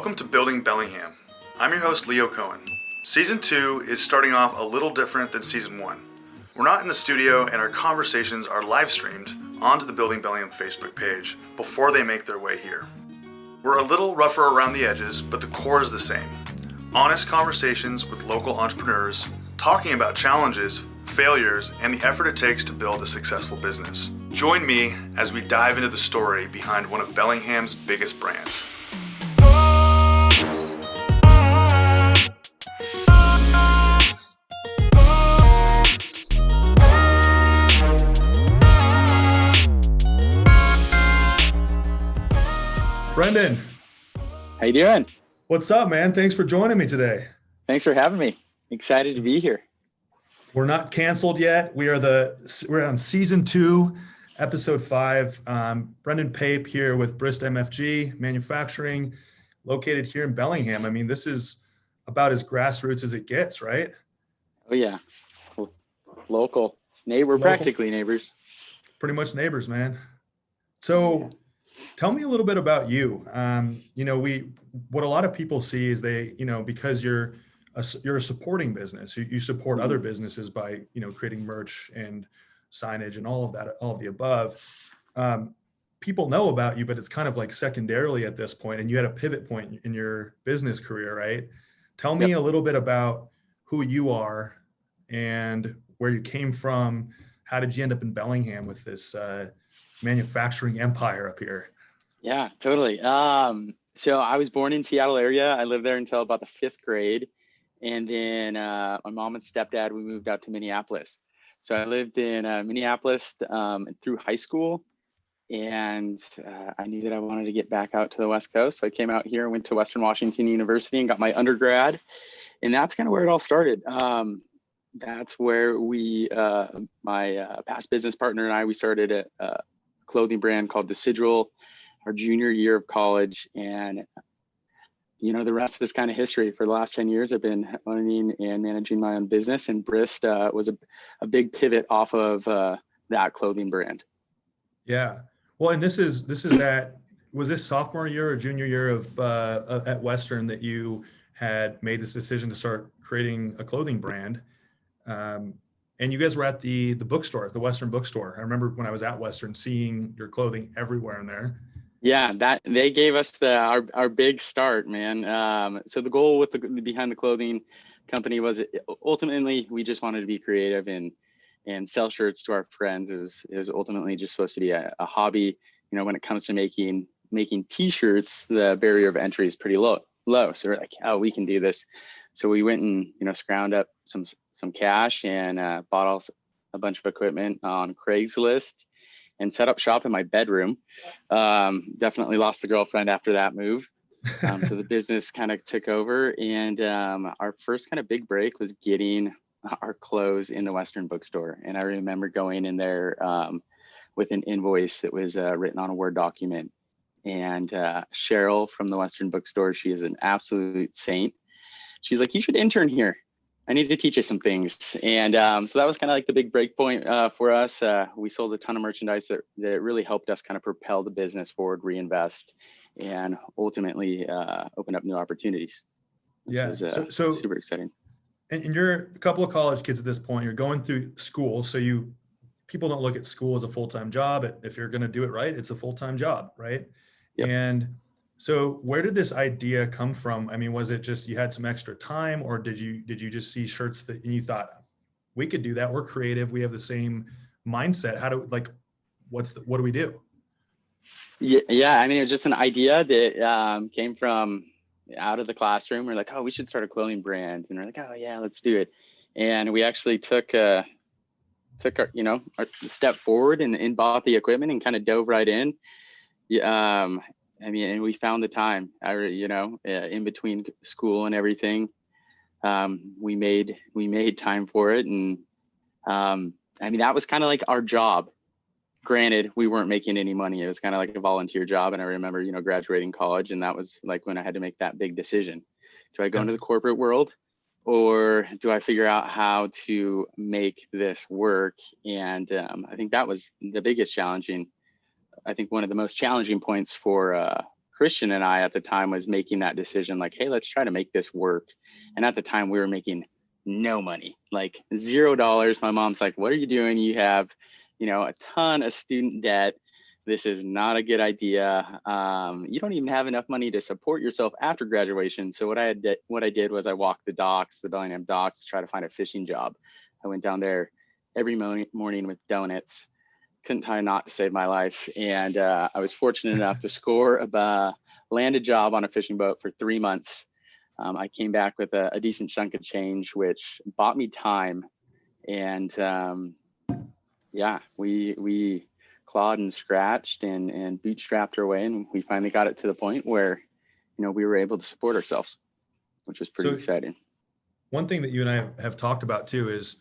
Welcome to Building Bellingham. I'm your host, Leo Cohen. Season 2 is starting off a little different than Season 1. We're not in the studio and our conversations are live streamed onto the Building Bellingham Facebook page before they make their way here. We're a little rougher around the edges, but the core is the same. Honest conversations with local entrepreneurs, talking about challenges, failures, and the effort it takes to build a successful business. Join me as we dive into the story behind one of Bellingham's biggest brands. Brendan. How you doing? What's up, man? Thanks for joining me today. Thanks for having me. Excited to be here. We're not canceled yet. We're on Season 2, Episode 5. Brendan Pape here with Brist Mfg Manufacturing, located here in Bellingham. I mean, this is about as grassroots as it gets, right? Oh, yeah. Local. Practically neighbors. Pretty much neighbors, man. So tell me a little bit about you. What a lot of people see is because you're a supporting business. You support other businesses by, creating merch and signage and all of that, all of the above. People know about you, but it's kind of like secondarily at this point. And you had a pivot point in your business career, right? Tell me a little bit about who you are and where you came from. How did you end up in Bellingham with this manufacturing empire up here? Yeah, totally. So I was born in Seattle area. I lived there until about the 5th grade. And then my mom and stepdad, we moved out to Minneapolis. So I lived in Minneapolis through high school. And I knew that I wanted to get back out to the West Coast. So I came out here, went to Western Washington University and got my undergrad. And that's kind of where it all started. That's where my past business partner and we started a clothing brand called Decidual our junior year of college. And, the rest is kind of history. For the last 10 years, I've been owning and managing my own business. And Brist was a big pivot off of that clothing brand. Yeah. Well, and was this sophomore year or junior year of at Western that you had made this decision to start creating a clothing brand? And you guys were at the bookstore, the Western bookstore. I remember when I was at Western seeing your clothing everywhere in there. Yeah, that they gave us our big start, man. So the goal behind the clothing company was ultimately we just wanted to be creative and sell shirts to our friends. It was ultimately just supposed to be a hobby. When it comes to making T-shirts, the barrier of entry is pretty low. So we're like, oh, we can do this. So we went and scrounged up some cash and bought a bunch of equipment on Craigslist and set up shop in my bedroom. Definitely lost the girlfriend after that move. So the business kind of took over, and our first kind of big break was getting our clothes in the Western bookstore. And I remember going in there with an invoice that was written on a Word document. And Cheryl from the Western bookstore, she is an absolute saint. She's like, you should intern here. I need to teach you some things. And so that was kind of like the big break point for us. We sold a ton of merchandise that really helped us kind of propel the business forward, reinvest, and ultimately open up new opportunities. Yeah, it was, so super exciting. And you're a couple of college kids at this point. You're going through school. So people don't look at school as a full-time job. If you're going to do it right, it's a full-time job, right? Yep. And so where did this idea come from? I mean, was it just you had some extra time, or did you just see shirts and you thought we could do that? We're creative. We have the same mindset. What do we do? Yeah. I mean, it was just an idea that came from out of the classroom. We're like, oh, we should start a clothing brand. And we're like, oh yeah, let's do it. And we actually took our step forward and bought the equipment and kind of dove right in. And we found the time, in between school and everything. We made time for it. And that was kind of like our job. Granted, we weren't making any money. It was kind of like a volunteer job. And I remember, graduating college, and that was like when I had to make that big decision. Do I go into the corporate world, or do I figure out how to make this work? And I think that was the biggest challenging. I think one of the most challenging points for Christian and I at the time was making that decision, like, hey, let's try to make this work. And at the time we were making no money, like $0. My mom's like, what are you doing? You have, a ton of student debt. This is not a good idea. You don't even have enough money to support yourself after graduation. So what I did was I walked the docks, the Bellingham docks, to try to find a fishing job. I went down there every morning with donuts. Couldn't tie a knot to save my life. And I was fortunate enough to land a job on a fishing boat for 3 months. I came back with a decent chunk of change, which bought me time. And we clawed and scratched and bootstrapped our way. And we finally got it to the point where, we were able to support ourselves, which was pretty exciting. One thing that you and I have talked about too is,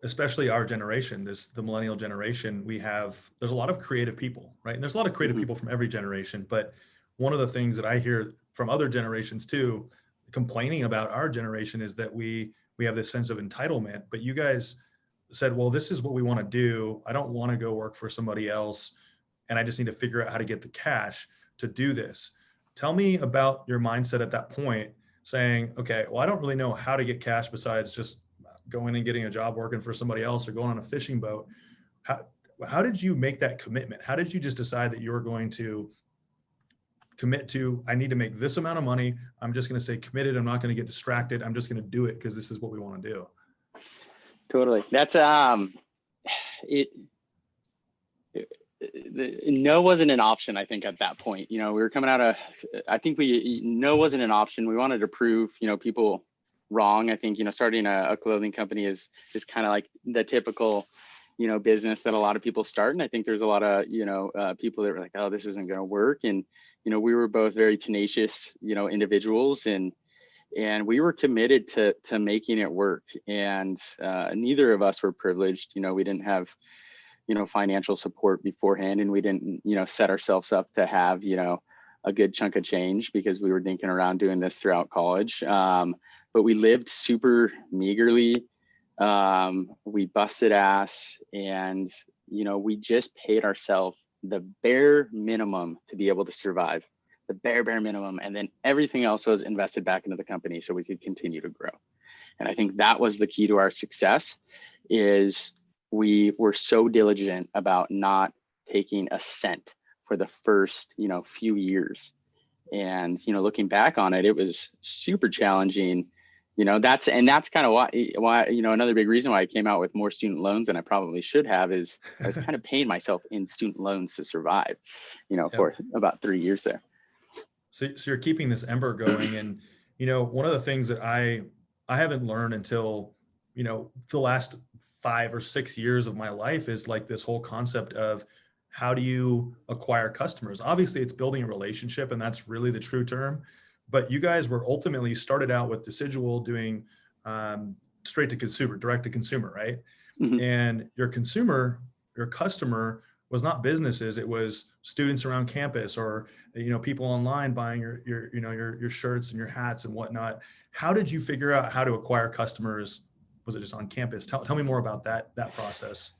especially our generation, the millennial generation, there's a lot of creative people, right? And there's a lot of creative people from every generation. But one of the things that I hear from other generations too, complaining about our generation, is that we have this sense of entitlement. But you guys said, well, this is what we want to do. I don't want to go work for somebody else. And I just need to figure out how to get the cash to do this. Tell me about your mindset at that point, saying, okay, well, I don't really know how to get cash besides just going and getting a job working for somebody else or going on a fishing boat. How did you make that commitment? How did you just decide that you were going to commit to, I need to make this amount of money. I'm just going to stay committed. I'm not going to get distracted. I'm just going to do it because this is what we want to do. Totally. That's no wasn't an option. I think at that point, we were coming out of, I think no wasn't an option. We wanted to prove, people wrong. I think, starting a clothing company is kind of like the typical, business that a lot of people start. And I think there's a lot of, people that were like, oh, this isn't going to work. And, we were both very tenacious, individuals, and we were committed to making it work. And neither of us were privileged. We didn't have, financial support beforehand, and we didn't, set ourselves up to have, a good chunk of change, because we were dinking around doing this throughout college. But we lived super meagerly. We busted ass, and, we just paid ourselves the bare minimum to be able to survive, the bare minimum. And then everything else was invested back into the company so we could continue to grow. And I think that was the key to our success, is we were so diligent about not taking a cent for the first, few years. And, looking back on it, it was super challenging. That's kind of why, another big reason why I came out with more student loans than I probably should have is I was kind of paying myself in student loans to survive, for about 3 years there. So you're keeping this ember going. And, one of the things that I haven't learned until, the last 5 or 6 years of my life is like this whole concept of, how do you acquire customers? Obviously it's building a relationship, and that's really the true term. But you guys were ultimately started out with Decidual doing straight to consumer, direct to consumer, right? Mm-hmm. And your customer was not businesses. It was students around campus, or, people online buying your shirts and your hats and whatnot. How did you figure out how to acquire customers? Was it just on campus? Tell me more about that process.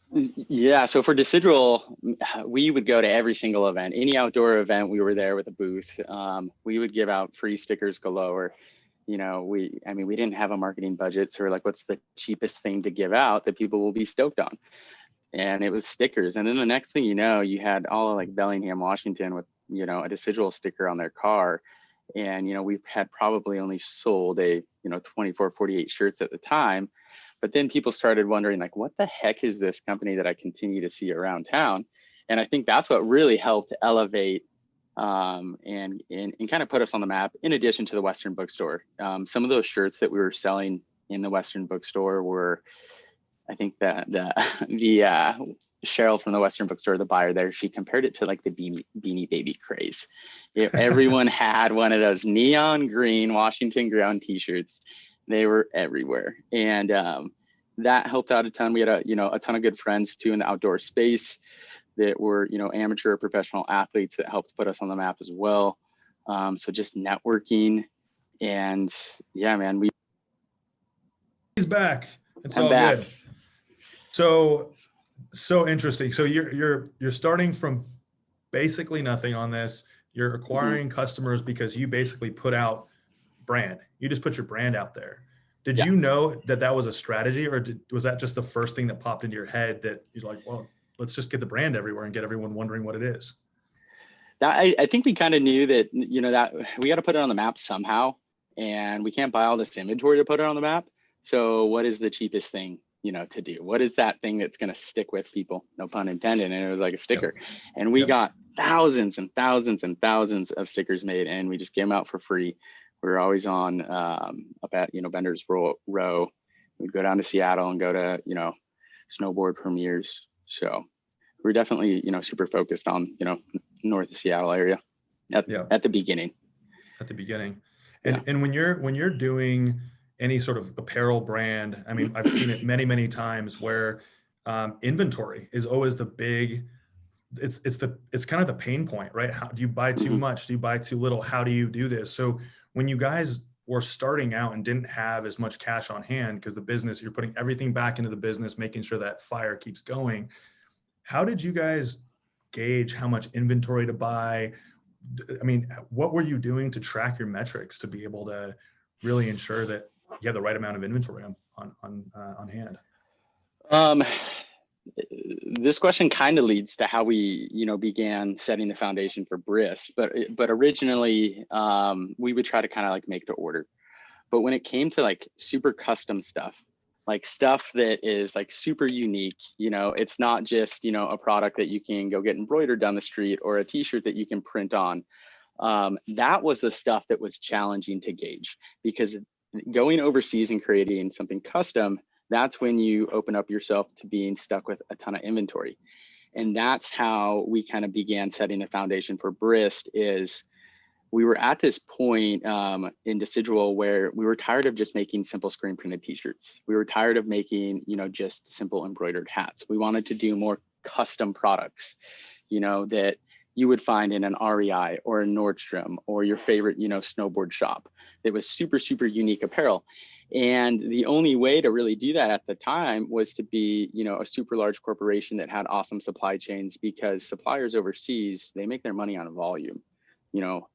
Yeah. So for Decidual, we would go to every single event, any outdoor event. We were there with a booth. We would give out free stickers galore. We didn't have a marketing budget. So we're like, what's the cheapest thing to give out that people will be stoked on? And it was stickers. And then the next thing you know, you had all of like Bellingham, Washington with, a Decidual sticker on their car. And, we had probably only sold 24, 48 shirts at the time. But then people started wondering, like, what the heck is this company that I continue to see around town? And I think that's what really helped elevate and kind of put us on the map, in addition to the Western bookstore. Some of those shirts that we were selling in the Western bookstore were, I think that the Cheryl from the Western bookstore, the buyer there, she compared it to like the Beanie Baby craze. Everyone had one of those neon green Washington ground t-shirts. They were everywhere. And that helped out a ton. We had a ton of good friends too in the outdoor space that were, amateur or professional athletes that helped put us on the map as well. So just networking, and yeah, man, he's back. It's I'm all back. Good. So interesting. So you're starting from basically nothing on this. You're acquiring customers because you basically put out brand. You just put your brand out there. Did you know that that was a strategy, or was that just the first thing that popped into your head that you're like, well, let's just get the brand everywhere and get everyone wondering what it is? I think we kind of knew that, that we got to put it on the map somehow, and we can't buy all this inventory to put it on the map. So what is the cheapest thing, to do? What is that thing that's going to stick with people? No pun intended. And it was like a sticker. Yep. And we got thousands and thousands and thousands of stickers made, and we just gave them out for free. We were always on up at, Vendors Row. We'd go down to Seattle and go to, snowboard premieres. So we're definitely, super focused on, north of Seattle area at the beginning. At the beginning. And when you're doing any sort of apparel brand, I mean, I've seen it many, many times where inventory is always the big, it's kind of the pain point, right? How do you buy too much? Do you buy too little? How do you do this? So when you guys were starting out and didn't have as much cash on hand, because the business, you're putting everything back into the business, making sure that fire keeps going. How did you guys gauge how much inventory to buy? I mean, what were you doing to track your metrics to be able to really ensure that you have the right amount of inventory on hand? This question kind of leads to how we, began setting the foundation for Brist. But originally, we would try to kind of like make to order. But when it came to like super custom stuff, like stuff that is like super unique, it's not just, a product that you can go get embroidered down the street or a t-shirt that you can print on. That was the stuff that was challenging to gauge, because going overseas and creating something custom, that's when you open up yourself to being stuck with a ton of inventory. And that's how we kind of began setting the foundation for Brist. Is we were at this point in Decidual where we were tired of just making simple screen printed t-shirts. We were tired of making, just simple embroidered hats. We wanted to do more custom products, that you would find in an REI or a Nordstrom or your favorite, snowboard shop. That was super, super unique apparel. And the only way to really do that at the time was to be, a super large corporation that had awesome supply chains, because suppliers overseas, they make their money on volume.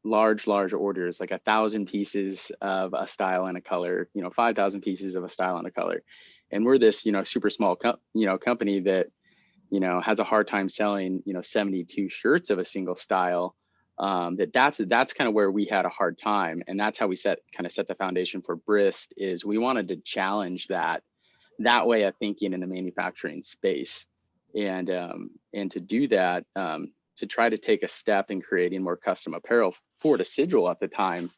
Large orders, like 1,000 pieces of a style and a color, 5,000 pieces of a style and a color. And we're this, super small, company that, has a hard time selling, 72 shirts of a single style. That's kind of where we had a hard time. And that's how we set the foundation for Brist. Is we wanted to challenge that way of thinking in the manufacturing space. And to do that, to try to take a step in creating more custom apparel for Decidual at the time,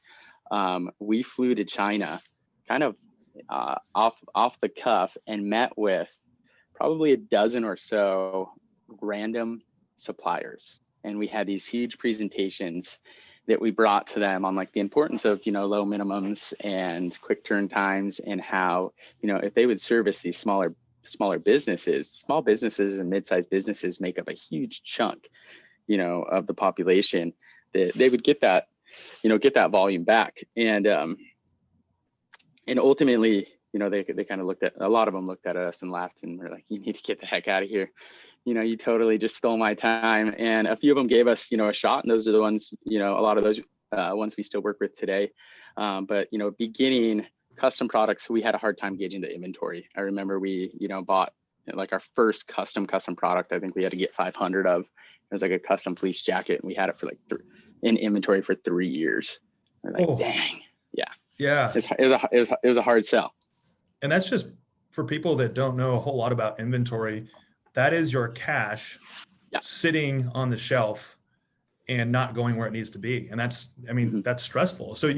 we flew to China kind of off the cuff and met with probably a dozen or so random suppliers. And we had these huge presentations that we brought to them on like the importance of, low minimums and quick turn times, and how, if they would service these smaller businesses, small businesses and mid-sized businesses make up a huge chunk, of the population, that they would get that volume back. And ultimately, they kind of a lot of them looked at us and laughed and were like, you need to get the heck out of here. You totally just stole my time. And a few of them gave us, a shot. And those are the ones, a lot of those ones we still work with today. But, beginning custom products, we had a hard time gauging the inventory. I remember we, bought like our first custom product. I think we had to get 500 of. It was like a custom fleece jacket, and we had it for like in inventory for 3 years. We're like, dang, yeah. It was a hard sell. And that's just for people that don't know a whole lot about inventory. That is your cash sitting on the shelf and not going where it needs to be. And that's, that's stressful. So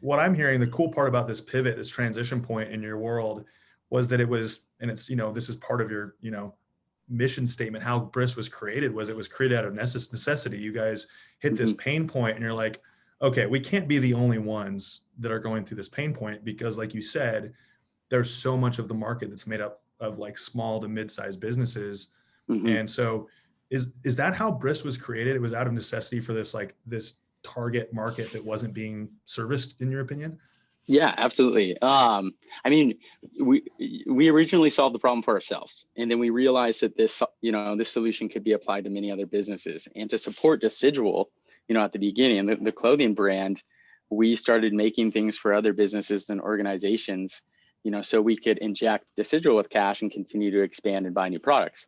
what I'm hearing, the cool part about this pivot, this transition point in your world, was that it was, and it's, this is part of your, mission statement, how Bris was created, was it was created out of necessity. You guys hit this pain point and you're like, okay, we can't be the only ones that are going through this pain point, because like you said, there's so much of the market that's made up of like small to mid-sized businesses. And so is that how Bris was created? It was out of necessity for this target market that wasn't being serviced, in your opinion? Yeah, absolutely. We originally solved the problem for ourselves, and then we realized that this solution could be applied to many other businesses. And to support Decidual, at the beginning, the clothing brand, we started making things for other businesses and organizations, so we could inject Decidual with cash and continue to expand and buy new products.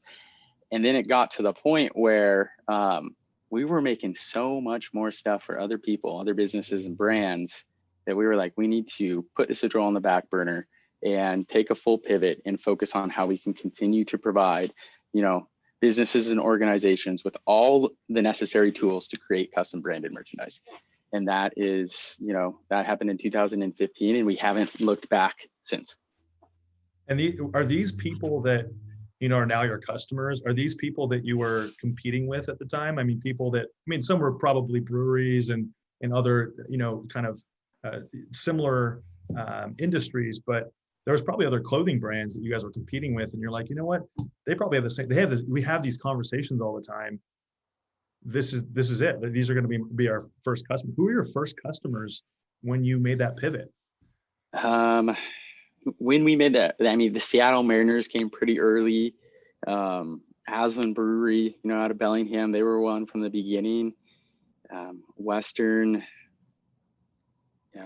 And then it got to the point where we were making so much more stuff for other people, other businesses and brands, that we were like, we need to put Decidual on the back burner and take a full pivot and focus on how we can continue to provide, businesses and organizations with all the necessary tools to create custom branded merchandise. And that is, that happened in 2015, and we haven't looked back since. And are these people that, are now your customers? Are these people that you were competing with at the time? I mean, some were probably breweries and other, kind of similar industries, but there was probably other clothing brands that you guys were competing with, and you're like, you know what? They probably have the same. We have these conversations all the time. This is it. These are going to be our first customer. Who were your first customers when you made that pivot? When we made that, the Seattle Mariners came pretty early. Aslan Brewery, out of Bellingham, they were one from the beginning. Western,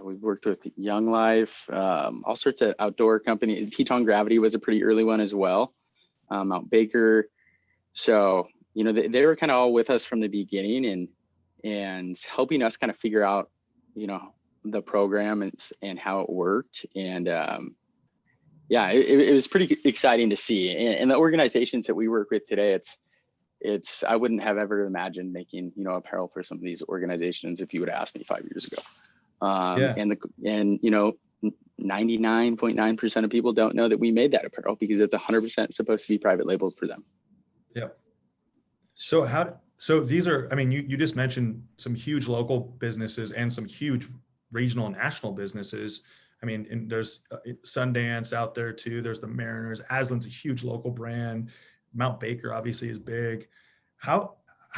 we've worked with Young Life, all sorts of outdoor companies. Teton Gravity was a pretty early one as well. Mount Baker. So, they were kind of all with us from the beginning and helping us kind of figure out, the program and how it worked. And it was pretty exciting to see. And the organizations that we work with today, I wouldn't have ever imagined making, apparel for some of these organizations if you would have asked me 5 years ago. And 99.9% of people don't know that we made that apparel because it's 100% supposed to be private labeled for them. Yep. So these are, you just mentioned some huge local businesses and some huge regional and national businesses. And there's Sundance out there too. There's the Mariners. Aslan's a huge local brand. Mount Baker obviously is big. How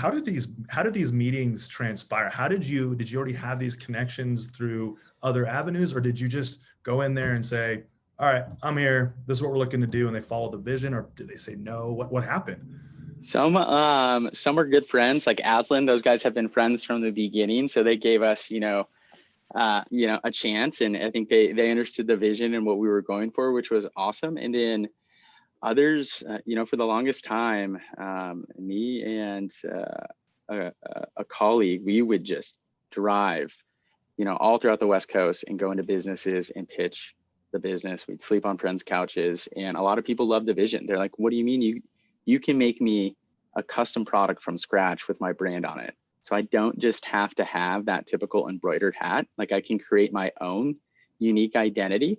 did these meetings transpire? Did you already have these connections through other avenues, or did you just go in there and say, all right, I'm here, this is what we're looking to do, and they followed the vision, or did they say no? What happened? Some are good friends, like Aslan. Those guys have been friends from the beginning, so they gave us, a chance, and I think they understood the vision and what we were going for, which was awesome. And then others, for the longest time, me and a colleague, we would just drive, all throughout the West Coast and go into businesses and pitch the business. We'd sleep on friends' couches, and a lot of people loved the vision. They're like, what do you mean you can make me a custom product from scratch with my brand on it? So I don't just have to have that typical embroidered hat. Like, I can create my own unique identity.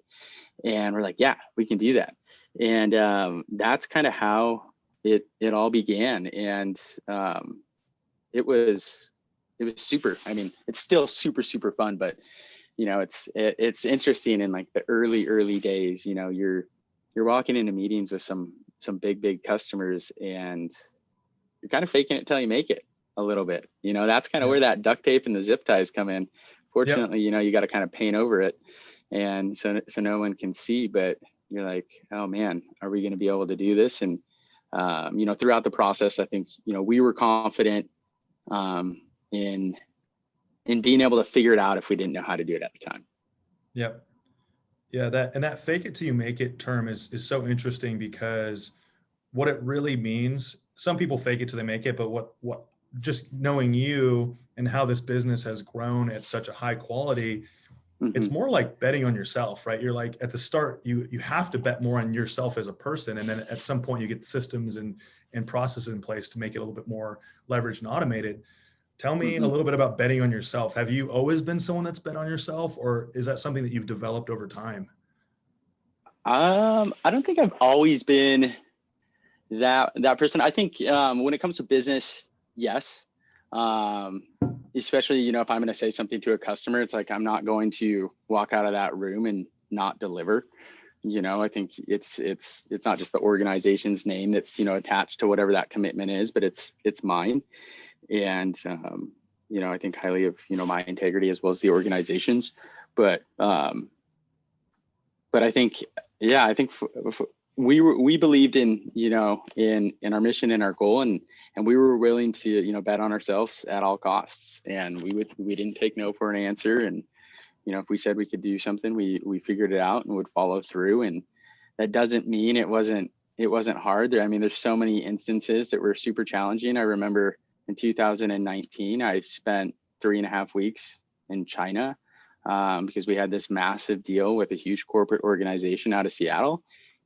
And we're like, yeah, we can do that. And that's kind of how it all began. And it was super. It's still super, super fun, but it's interesting in like the early days. You're walking into meetings with some big customers, and you're kind of faking it till you make it a little bit. That's kind of where that duct tape and the zip ties come in. Fortunately, you got to kind of paint over it, and so no one can see, but you're like, oh man, are we going to be able to do this? And throughout the process, I think we were confident in being able to figure it out if we didn't know how to do it at the time. Yep. Yeah, that fake it till you make it term is so interesting, because what it really means, some people fake it till they make it, but what just knowing you and how this business has grown at such a high quality, it's more like betting on yourself, right? You're like, at the start, you have to bet more on yourself as a person. And then at some point you get systems and processes in place to make it a little bit more leveraged and automated. Tell me a little bit about betting on yourself. Have you always been someone that's bet on yourself, or is that something that you've developed over time? I don't think I've always been that person. I think when it comes to business, yes. Especially, if I'm going to say something to a customer, it's like, I'm not going to walk out of that room and not deliver. I think it's not just the organization's name that's, attached to whatever that commitment is, but it's mine. And, I think highly of, my integrity as well as the organization's, but I think, we believed in, in our mission and our goal, and we were willing to, bet on ourselves at all costs. And we didn't take no for an answer. And, if we said we could do something, we figured it out and would follow through. And that doesn't mean it wasn't hard. There's so many instances that were super challenging. I remember in 2019, I spent 3.5 weeks in China because we had this massive deal with a huge corporate organization out of Seattle.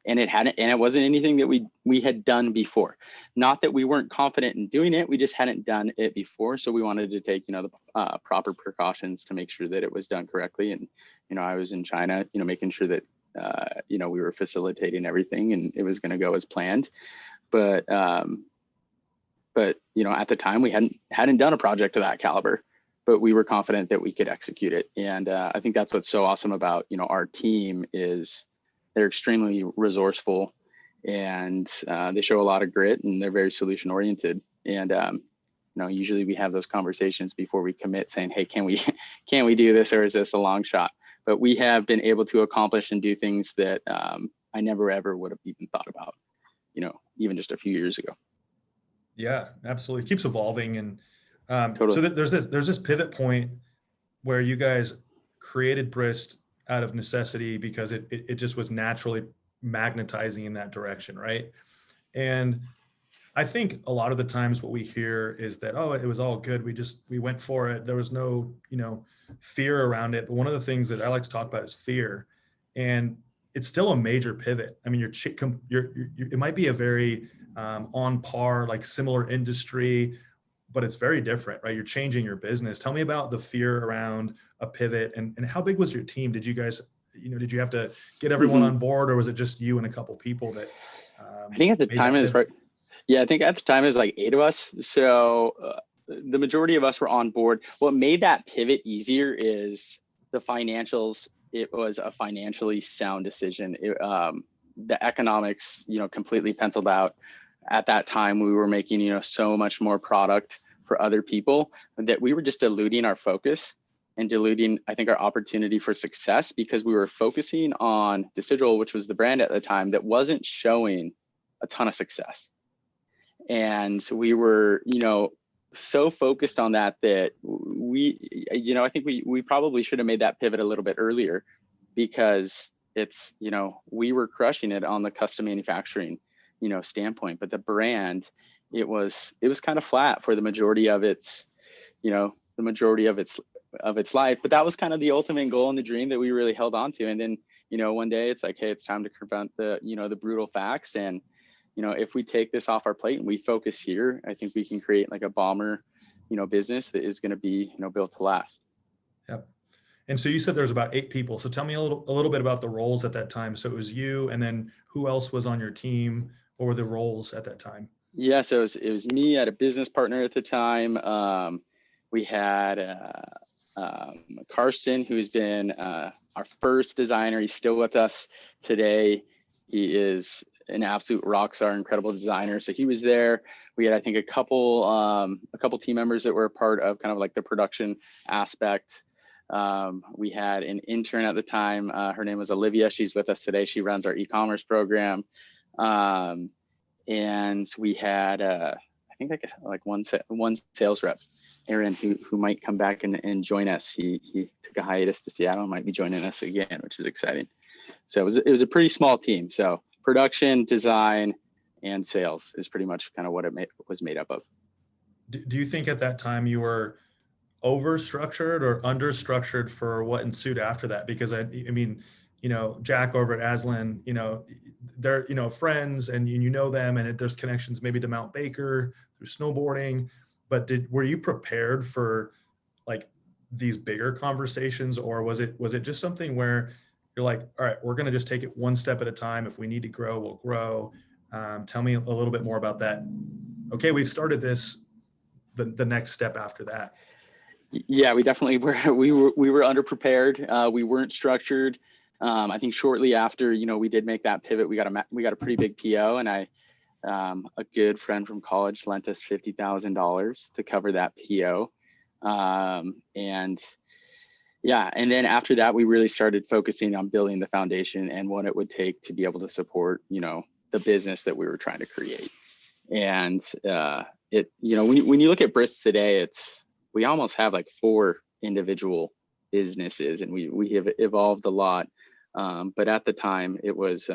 And it wasn't anything that we had done before. Not that we weren't confident in doing it, we just hadn't done it before. So we wanted to take, the proper precautions to make sure that it was done correctly. And, I was in China, making sure that, we were facilitating everything and it was going to go as planned. But at the time we hadn't done a project of that caliber, but we were confident that we could execute it. And I think that's what's so awesome about, our team is they're extremely resourceful, and they show a lot of grit, and they're very solution oriented. And usually we have those conversations before we commit, saying, "Hey, can we do this, or is this a long shot?" But we have been able to accomplish and do things that I never ever would have even thought about, even just a few years ago. Yeah, absolutely. It keeps evolving, and Totally. so there's this pivot point where you guys created Brist out of necessity because it just was naturally magnetizing in that direction, right? And I think a lot of the times what we hear is that, oh, it was all good. We went for it. There was no, fear around it. But one of the things that I like to talk about is fear, and it's still a major pivot. It might be a very on par, like similar industry, but it's very different, right? You're changing your business. Tell me about the fear around a pivot, and how big was your team? Did you guys, did you have to get everyone on board, or was it just you and a couple people that I think at the time it was right. Yeah, I think at the time it was like 8 of us. So the majority of us were on board. What made that pivot easier is the financials. It was a financially sound decision. The economics, completely penciled out. At that time, we were making, so much more product for other people that we were just diluting our focus and diluting, I think, our opportunity for success, because we were focusing on Decidual, which was the brand at the time that wasn't showing a ton of success. And we were, so focused on that we, I think we probably should have made that pivot a little bit earlier, because it's, we were crushing it on the custom manufacturing, standpoint, but the brand, it was kind of flat for the majority of its, of its life. But that was kind of the ultimate goal and the dream that we really held on to. And then, one day it's like, hey, it's time to confront the, the brutal facts. And, if we take this off our plate and we focus here, I think we can create like a bomber, business that is going to be, built to last. Yep. And so you said there's about 8 people. So tell me a little bit about the roles at that time. So it was you, and then who else was on your team? What were the roles at that time? Yeah, so it was me. I had a business partner at the time. We had Carson, who's been our first designer. He's still with us today. He is an absolute rock star, incredible designer. So he was there. We had, I think, a couple team members that were a part of kind of like the production aspect. We had an intern at the time. Her name was Olivia. She's with us today. She runs our e-commerce program. And we had, I think like one sales rep, Aaron, who might come back and join us. He took a hiatus to Seattle and might be joining us again, which is exciting. So it was a pretty small team. So production, design, and sales is pretty much kind of what it was made up of. Do you think at that time you were over-structured or under-structured for what ensued after that? Because I mean, Jack over at Aslan, they're, friends, and you know them, and there's connections maybe to Mount Baker through snowboarding, but were you prepared for like these bigger conversations, or was it just something where you're like, all right, we're going to just take it one step at a time. If we need to grow, we'll grow. Tell me a little bit more about that. Okay, we've started this, the next step after that. Yeah, we definitely were. We were underprepared. We weren't structured. I think shortly after, we did make that pivot. We got a pretty big PO, and a good friend from college lent us $50,000 to cover that PO. And Yeah. And then after that, we really started focusing on building the foundation and what it would take to be able to support, the business that we were trying to create. And when you look at Brist today, we almost have like 4 individual businesses, and we have evolved a lot. But at the time, it was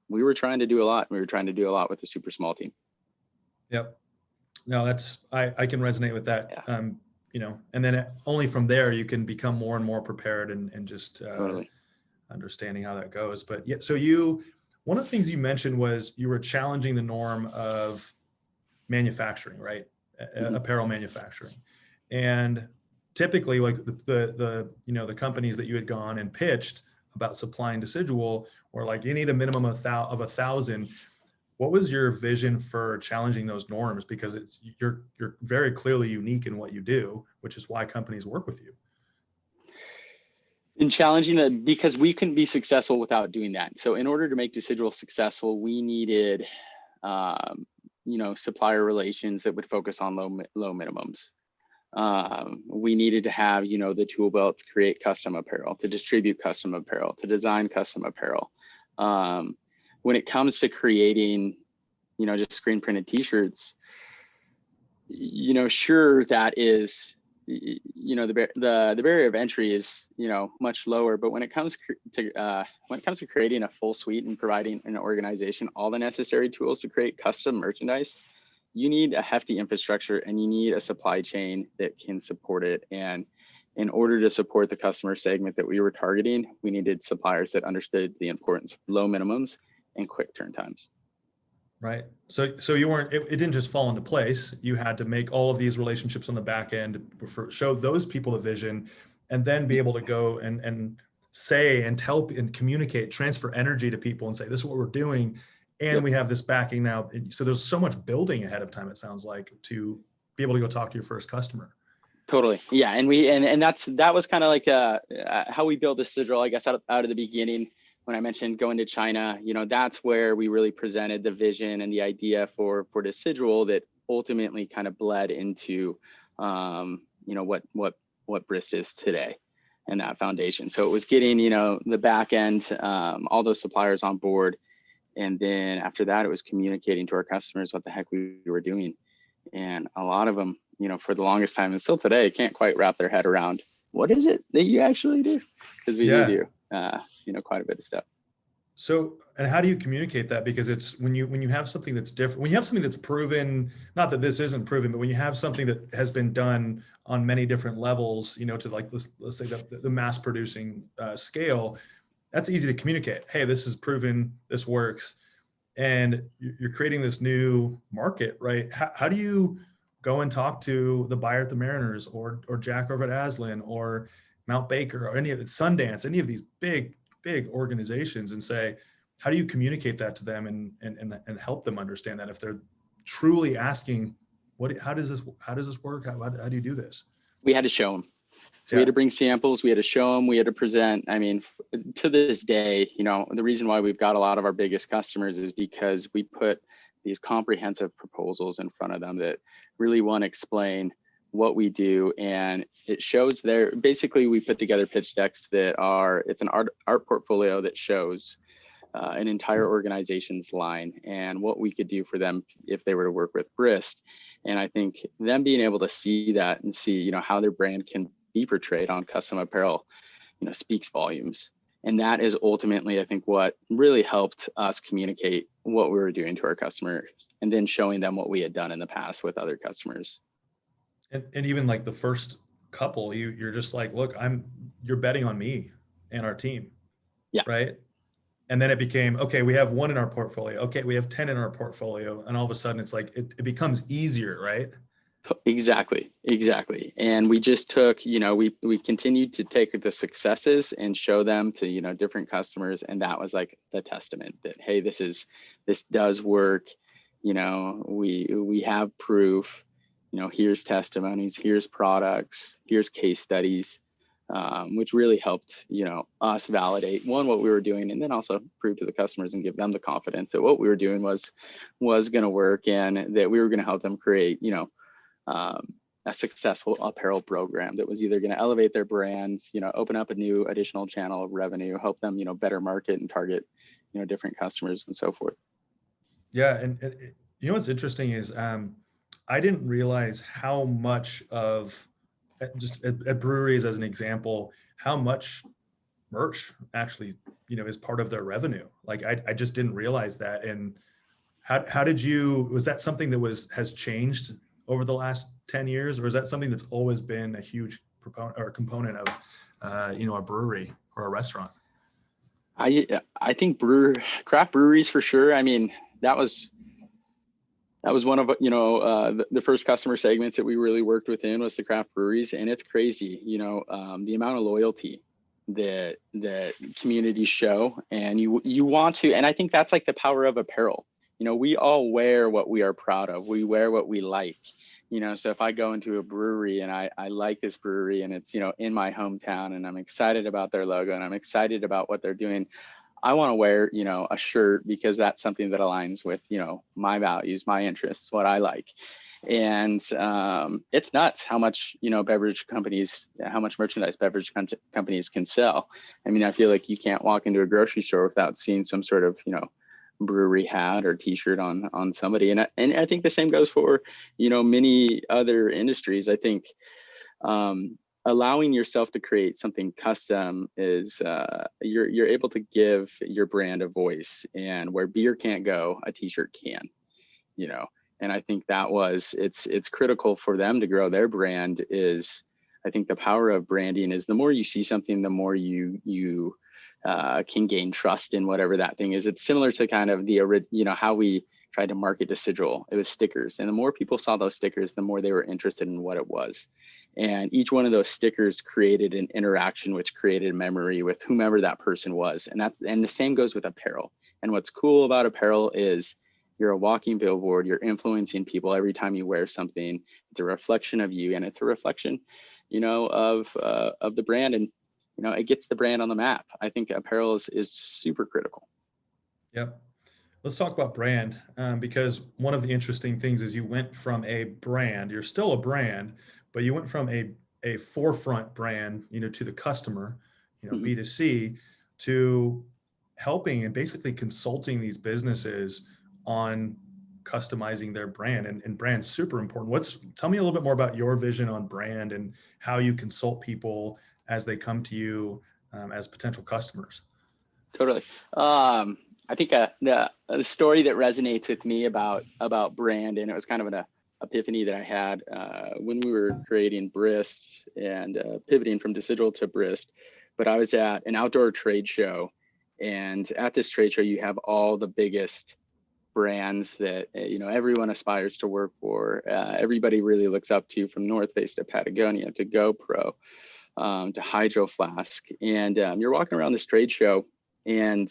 we were trying to do a lot. We were trying to do a lot with a super small team. Yep. No, I can resonate with that. Yeah. And then only from there you can become more and more prepared and just Totally. understanding how that goes. But yeah, so one of the things you mentioned was you were challenging the norm of manufacturing, right? Mm-hmm. Apparel manufacturing. And typically like the companies that you had gone and pitched about supplying decidual were like, you need a minimum of 1,000. What was your vision for challenging those norms? Because you're very clearly unique in what you do, which is why companies work with you. In challenging that, because we couldn't be successful without doing that. So in order to make decidual successful, we needed, supplier relations that would focus on low minimums. We needed to have, the tool belt to create custom apparel, to distribute custom apparel, to design custom apparel. When it comes to creating, just screen printed t-shirts, sure, that is, the barrier of entry is, much lower, but when it comes to creating a full suite and providing an organization all the necessary tools to create custom merchandise, you need a hefty infrastructure and you need a supply chain that can support it. And in order to support the customer segment that we were targeting, we needed suppliers that understood the importance of low minimums and quick turn times. Right. So it didn't just fall into place. You had to make all of these relationships on the back end, show those people the vision, and then be able to go and say and tell and communicate, transfer energy to people and say, this is what we're doing. And we have this backing now. So there's so much building ahead of time, it sounds like, to be able to go talk to your first customer. Totally. Yeah. And that was kind of like how we built this digital, I guess, out of the beginning. When I mentioned going to China, that's where we really presented the vision and the idea for Decidual that ultimately kind of bled into, what Brist is today and that foundation. So it was getting, the back end, all those suppliers on board. And then after that, it was communicating to our customers what the heck we were doing. And a lot of them, for the longest time and still today, can't quite wrap their head around what is it that you actually do? Because we do quite a bit of stuff. So, and how do you communicate that? Because it's when you have something that's different, when you have something that's proven, not that this isn't proven, but when you have something that has been done on many different levels, to like, let's say the mass producing scale, that's easy to communicate. Hey, this is proven, this works. And you're creating this new market, right? How do you go and talk to the buyer at the Mariners or Jack over at Aslan or Mount Baker or any of the Sundance, any of these big organizations, and say, how do you communicate that to them and help them understand that if they're truly asking, how does this work? How do you do this? We had to show them. So we had to bring samples, we had to show them, we had to present. I mean, to this day, the reason why we've got a lot of our biggest customers is because we put these comprehensive proposals in front of them that really want to explain what we do. And it shows basically we put together pitch decks it's an art portfolio that shows an entire organization's line and what we could do for them if they were to work with Brist. And I think them being able to see that and see, how their brand can be portrayed on custom apparel, speaks volumes. And that is ultimately, I think, what really helped us communicate what we were doing to our customers and then showing them what we had done in the past with other customers. And even like the first couple, you're just like, look, you're betting on me and our team. Yeah. Right. And then it became, okay, we have 1 in our portfolio. Okay, we have 10 in our portfolio. And all of a sudden it's like, it becomes easier, right? Exactly. And we just took, we continued to take the successes and show them to, different customers. And that was like the testament that, hey, this does work. We have proof, here's testimonies, here's products, here's case studies, which really helped, us validate what we were doing, and then also prove to the customers and give them the confidence that what we were doing was going to work and that we were going to help them create, a successful apparel program that was either going to elevate their brands, open up a new additional channel of revenue, help them, better market and target, different customers and so forth. Yeah. And what's interesting is I didn't realize how much of, just at breweries as an example, how much merch actually, is part of their revenue. Like I just didn't realize that. And how did you, was that something that has changed over the last 10 years, or is that something that's always been a huge proponent or component of, a brewery or a restaurant? I think craft breweries for sure. I mean, that was one of, the first customer segments that we really worked within was the craft breweries. And it's crazy, the amount of loyalty that communities show, and you want to, and I think that's like the power of apparel. We all wear what we are proud of. We wear what we like, so if I go into a brewery and I like this brewery and it's, in my hometown and I'm excited about their logo and I'm excited about what they're doing, I want to wear, a shirt because that's something that aligns with, my values, my interests, what I like. And it's nuts how much, how much merchandise beverage companies can sell. I mean, I feel like you can't walk into a grocery store without seeing some sort of, brewery hat or t-shirt on somebody. And I think the same goes for, many other industries. I think allowing yourself to create something custom is you're able to give your brand a voice, and where beer can't go, a t-shirt can, and I think it's critical for them to grow their brand. Is I think the power of branding is the more you see something, the more you can gain trust in whatever that thing is. It's similar to kind of how we tried to market to Sigil. It was stickers, and the more people saw those stickers, the more they were interested in what it was. And each one of those stickers created an interaction, which created a memory with whomever that person was. And the same goes with apparel. And what's cool about apparel is you're a walking billboard. You're influencing people every time you wear something. It's a reflection of you, and it's a reflection, of the brand, and it gets the brand on the map. I think apparel is super critical. Yep. Let's talk about brand, because one of the interesting things is you went from a brand, you're still a brand, but you went from a forefront brand, to the customer, Mm-hmm. B2C, to helping and basically consulting these businesses on customizing their brand, and brand's super important. Tell me a little bit more about your vision on brand and how you consult people as they come to you as potential customers. Totally. I think the story that resonates with me about brand, and it was kind of an epiphany that I had when we were creating Brist and pivoting from Sigil to Brist. But I was at an outdoor trade show, and at this trade show, you have all the biggest brands that everyone aspires to work for. Everybody really looks up to, from North Face to Patagonia to GoPro to Hydro Flask. And you're walking around this trade show, and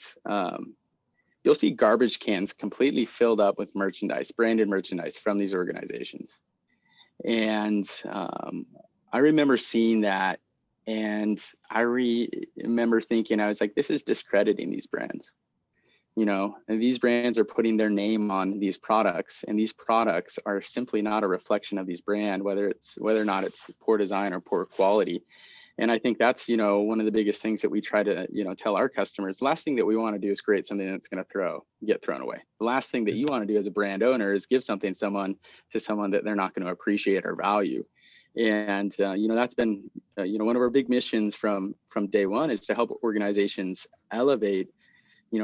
you'll see garbage cans completely filled up with merchandise, branded merchandise from these organizations. And I remember seeing that, and I remember thinking, I was like, this is discrediting these brands. And these brands are putting their name on these products, and these products are simply not a reflection of these brands, whether or not it's poor design or poor quality. And I think that's, one of the biggest things that we try to, tell our customers. The last thing that we want to do is create something that's going to get thrown away. The last thing that you want to do as a brand owner is give something to someone that they're not going to appreciate or value. And, that's been, one of our big missions from day one, is to help organizations elevate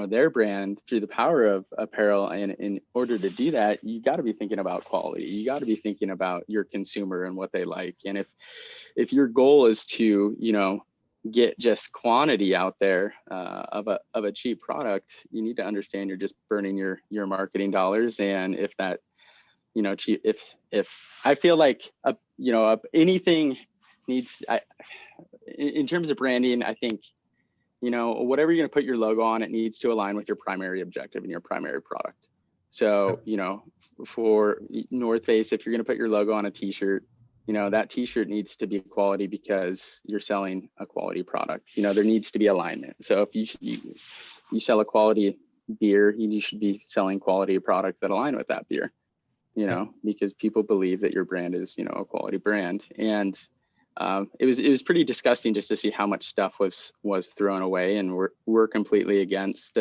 their brand through the power of apparel. And in order to do that, you got to be thinking about quality. You got to be thinking about your consumer and what they like. And if your goal is to, get just quantity out there of a cheap product, you need to understand you're just burning your marketing dollars. And if that, cheap, if I feel like, anything needs, in terms of branding, I think, whatever you're going to put your logo on, it needs to align with your primary objective and your primary product. So, for North Face, if you're going to put your logo on a t-shirt, that t-shirt needs to be quality because you're selling a quality product. There needs to be alignment. So if you sell a quality beer, you should be selling quality products that align with that beer. you know, because people believe that your brand is, you know, a quality brand. And it was pretty disgusting just to see how much stuff was thrown away. And we're completely against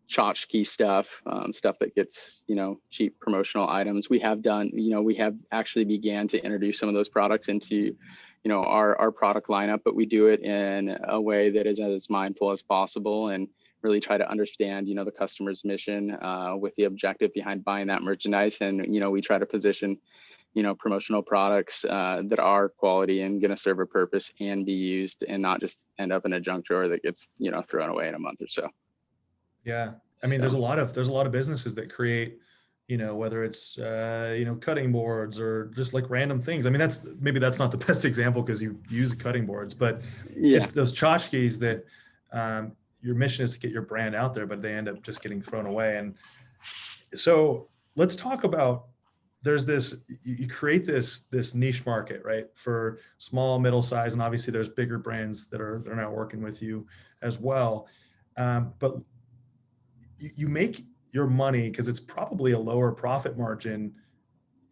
tchotchke stuff, stuff that gets, you know, cheap promotional items. We have done, you know, we have actually began to introduce some of those products into, you know, our product lineup, but we do it in a way that is as mindful as possible and really try to understand, you know, the customer's mission with the objective behind buying that merchandise. And, you know, we try to position, you know, promotional products that are quality and going to serve a purpose and be used and not just end up in a junk drawer that gets, you know, thrown away in a month or so. Yeah. I mean, there's a lot of businesses that create, you know, whether it's, you know, cutting boards or just like random things. I mean, maybe that's not the best example because you use cutting boards, but it's those tchotchkes that your mission is to get your brand out there, but they end up just getting thrown away. And so let's talk about, you create this niche market, right? For small, middle size, and obviously there's bigger brands they're now working with you as well. But you make your money because it's probably a lower profit margin.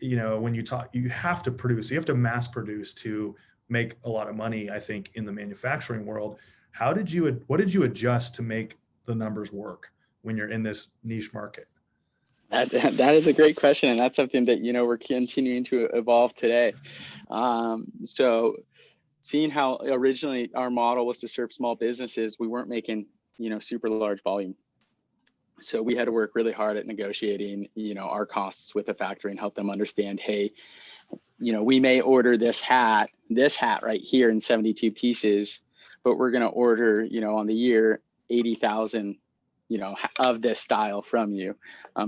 You know, when you have to mass produce to make a lot of money, I think, in the manufacturing world. What did you adjust to make the numbers work when you're in this niche market? That is a great question. And that's something that, you know, we're continuing to evolve today. So seeing how originally our model was to serve small businesses, we weren't making, you know, super large volume. So we had to work really hard at negotiating, you know, our costs with the factory and help them understand, hey, you know, we may order this hat right here in 72 pieces, but we're going to order, you know, on the year, 80,000, you know, of this style from you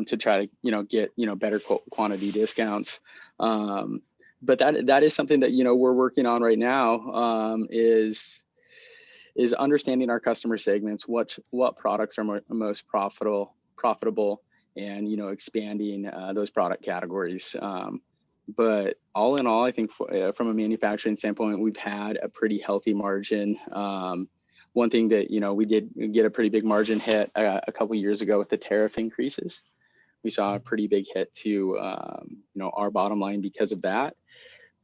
to try to, you know, get, you know, better quantity discounts. But that is something that, you know, we're working on right now is understanding our customer segments, what products are most profitable and, you know, expanding those product categories. But all in all, I think from a manufacturing standpoint, we've had a pretty healthy margin. One thing that, you know, we did get a pretty big margin hit a couple of years ago with the tariff increases. We saw a pretty big hit to, you know, our bottom line because of that.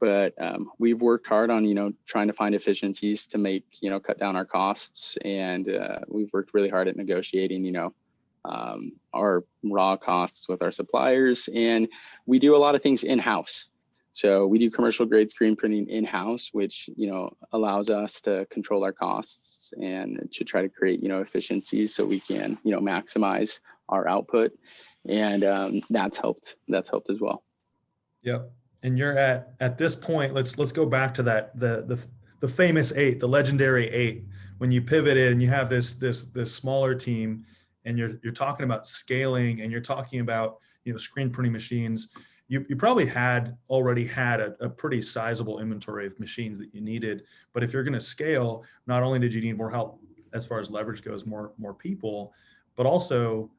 But we've worked hard on, you know, trying to find efficiencies to make, you know, cut down our costs. And we've worked really hard at negotiating, you know, our raw costs with our suppliers. And we do a lot of things in-house. So we do commercial grade screen printing in-house, which, you know, allows us to control our costs and to try to create, you know, efficiencies so we can, you know, maximize our output. And that's helped as well. Yep. And you're at this point, let's go back to that, the famous 8, the legendary 8, when you pivoted and you have this smaller team and you're talking about scaling and you're talking about, you know, screen printing machines. You probably already had a pretty sizable inventory of machines that you needed. But if you're going to scale, not only did you need more help as far as leverage goes, more people, but also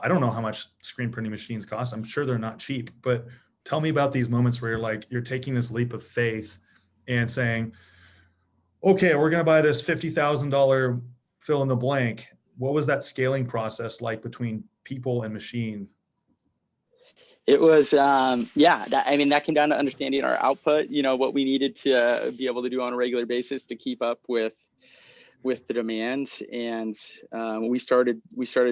I don't know how much screen printing machines cost. I'm sure they're not cheap, but tell me about these moments where you're taking this leap of faith and saying, okay, we're going to buy this $50,000 fill in the blank. What was that scaling process like between people and machine? It was, that came down to understanding our output, you know, what we needed to be able to do on a regular basis to keep up with the demands. And we started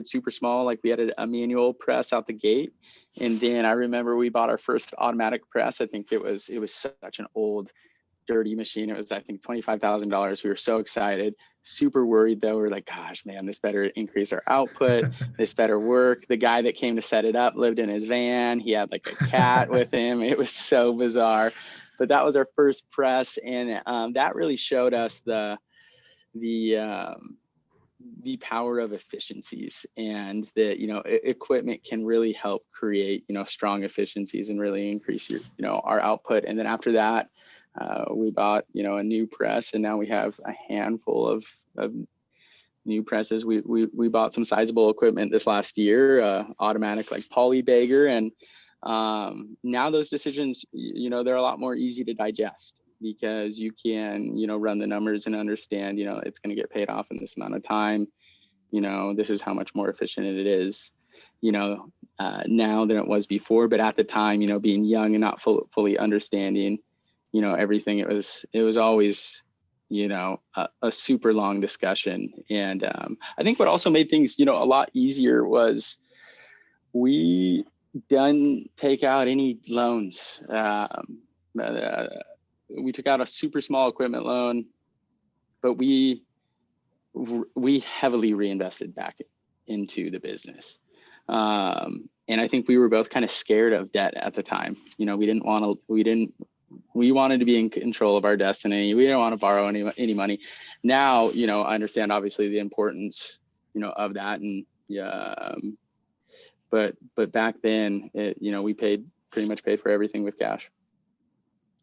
super small. Like we had a manual press out the gate. And then I remember we bought our first automatic press. I think it was such an old, dirty machine. It was, I think, $25,000. We were so excited, super worried though. We were like, gosh, man, this better increase our output. This better work. The guy that came to set it up lived in his van. He had like a cat with him. It was so bizarre. But that was our first press. And that really showed us the power of efficiencies, and that, you know, equipment can really help create, you know, strong efficiencies and really increase our output. And then after that, we bought, you know, a new press, and now we have a handful of new presses. We bought some sizable equipment this last year, automatic like poly bagger, and now those decisions, you know, they're a lot more easy to digest, because you can, you know, run the numbers and understand, you know, it's going to get paid off in this amount of time. You know, this is how much more efficient it is. now than it was before. But at the time, being young and not fully understanding, everything, it was always, a super long discussion. And I think what also made things, a lot easier was we didn't take out any loans. We took out a super small equipment loan, but we heavily reinvested back into the business. And I think we were both kind of scared of debt at the time. We wanted to be in control of our destiny. We didn't want to borrow any money. Now, I understand obviously the importance, of that. And but back then, we pretty much paid for everything with cash.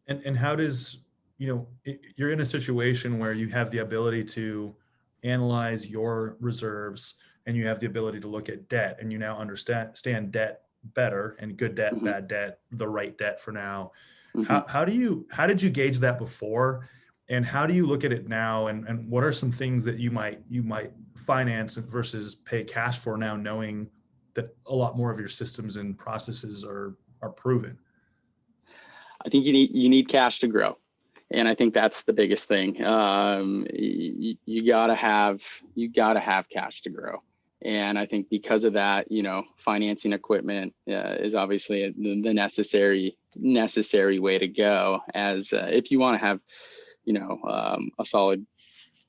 And how does, you're in a situation where you have the ability to analyze your reserves, and you have the ability to look at debt, and you now understand debt better, and good debt, Mm-hmm. bad debt, the right debt for now. Mm-hmm. How did you gauge that before, and how do you look at it now, and what are some things that you might finance versus pay cash for now, knowing that a lot more of your systems and processes are proven? I think you need cash to grow. And I think that's the biggest thing. You gotta have cash to grow. And I think because of that, financing equipment is obviously the necessary way to go, as if you want to have, a solid,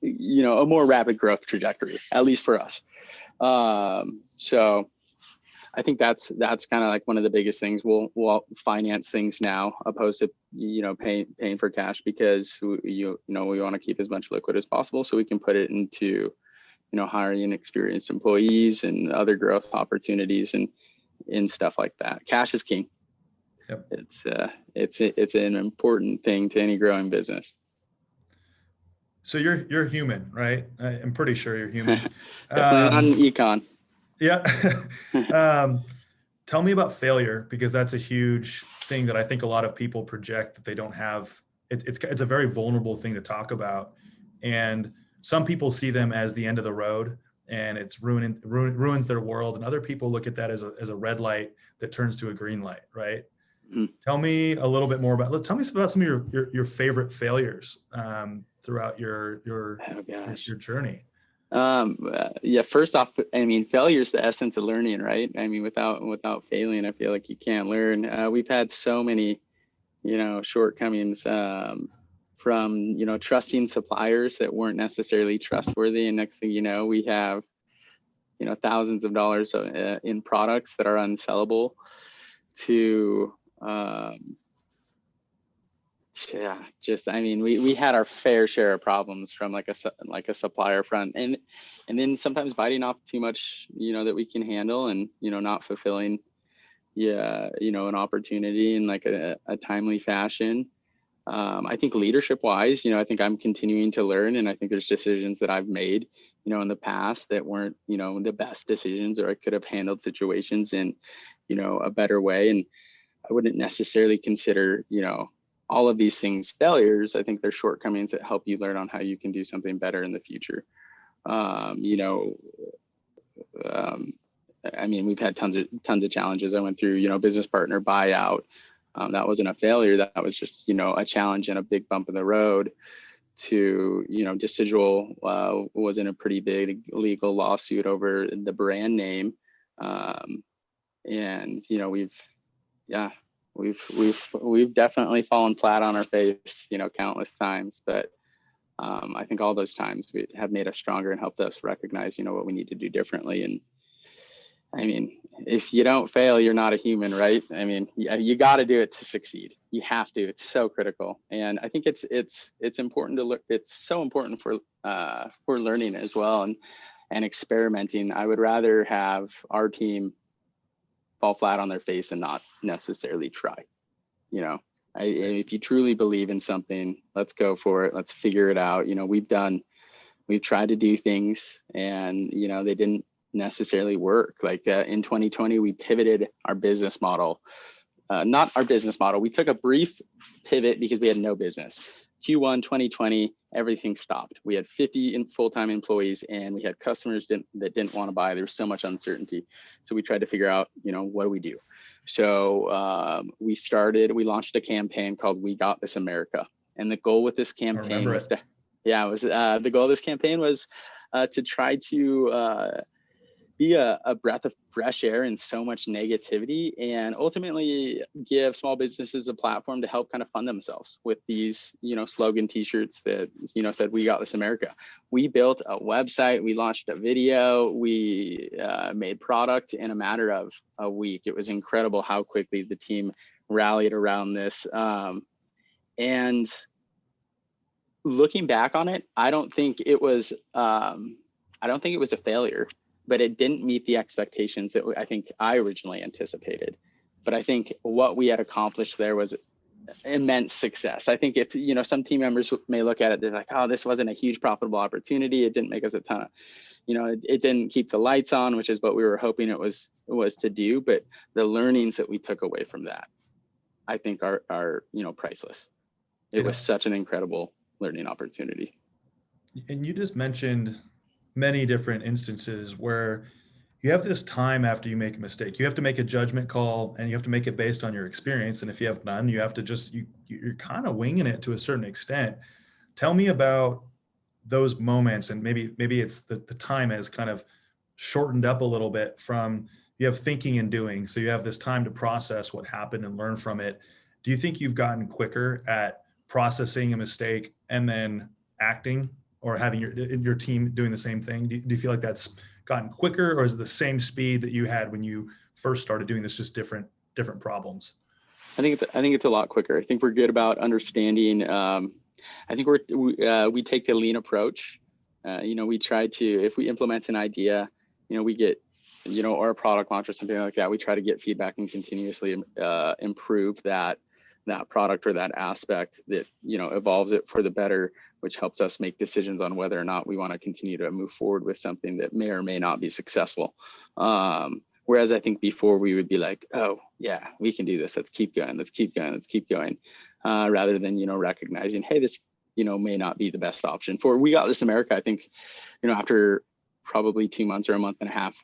a more rapid growth trajectory, at least for us. So I think that's kind of like one of the biggest things. We'll finance things now, opposed to paying for cash, because we want to keep as much liquid as possible so we can put it into hiring experienced employees and other growth opportunities and stuff like that. Cash is king. Yep. It's an important thing to any growing business. So you're human, right? I'm pretty sure you're human. Definitely not an econ. Yeah. Tell me about failure, because that's a huge thing that I think a lot of people project that they don't have. It's a very vulnerable thing to talk about. And some people see them as the end of the road, and it's ruins their world. And other people look at that as a red light that turns to a green light, right? Mm-hmm. Tell me a little bit more about some of your favorite failures throughout your journey. First off, failure is the essence of learning, right? Without failing, I feel like you can't learn. We've had so many, shortcomings, from, trusting suppliers that weren't necessarily trustworthy. And next thing you know, we have, thousands of dollars in products that are unsellable, to, we had our fair share of problems from like a supplier front, and then sometimes biting off too much, that we can handle, and, not fulfilling, an opportunity in like a timely fashion. I think leadership wise, I think I'm continuing to learn, and I think there's decisions that I've made, in the past that weren't, the best decisions, or I could have handled situations in, a better way. And I wouldn't necessarily consider, all of these things failures. I think they're shortcomings that help you learn on how you can do something better in the future. We've had tons of challenges. I went through, business partner buyout. That wasn't a failure. That was just, a challenge and a big bump in the road. To, Decidual was in a pretty big legal lawsuit over the brand name. And, we've definitely fallen flat on our face, countless times. But I think all those times have made us stronger and helped us recognize, what we need to do differently. And if you don't fail, you're not a human, right? You got to do it to succeed. You have to. It's so critical. And I think it's important to look. It's so important for learning as well, and experimenting. I would rather have our team fall flat on their face and not necessarily try. If you truly believe in something, let's go for it. Let's figure it out. We've tried to do things, and they didn't necessarily work. Like in 2020, we pivoted our business model. Not our business model. We took a brief pivot because we had no business. Q1 2020, everything stopped. We had 50 full-time employees, and we had customers that didn't want to buy. There was so much uncertainty. So we tried to figure out, what do we do? So we launched a campaign called We Got This America. And the goal with this campaign was the goal of this campaign was to try to be a breath of fresh air in so much negativity, and ultimately give small businesses a platform to help kind of fund themselves with these, slogan t-shirts that, said, "We got this America." We built a website, we launched a video, we made product in a matter of a week. It was incredible how quickly the team rallied around this. And looking back on it, I don't think it was a failure, but it didn't meet the expectations that I think I originally anticipated. But I think what we had accomplished there was immense success. I think if, some team members may look at it, they're like, "Oh, this wasn't a huge profitable opportunity. It didn't make us a ton of, it didn't keep the lights on," which is what we were hoping it was to do. But the learnings that we took away from that, I think are priceless. It was such an incredible learning opportunity. And you just mentioned many different instances where you have this time after you make a mistake. You have to make a judgment call, and you have to make it based on your experience. And if you have none, you have to you're kind of winging it to a certain extent. Tell me about those moments, and maybe it's the time has kind of shortened up a little bit from, you have thinking and doing. So you have this time to process what happened and learn from it. Do you think you've gotten quicker at processing a mistake and then acting, or having your team doing the same thing? Do you feel like that's gotten quicker, or is it the same speed that you had when you first started doing this, just different problems? I think it's a lot quicker. I think we're good about understanding. I think we take a lean approach. We try to, if we implement an idea, we get, or a product launch or something like that, we try to get feedback and continuously improve that product or that aspect that, evolves it for the better, which helps us make decisions on whether or not we want to continue to move forward with something that may or may not be successful. Whereas I think before we would be like, "Oh yeah, we can do this. Let's keep going. Rather than, recognizing, hey, this, may not be the best option. For We Got This America, I think, after probably 2 months or a month and a half,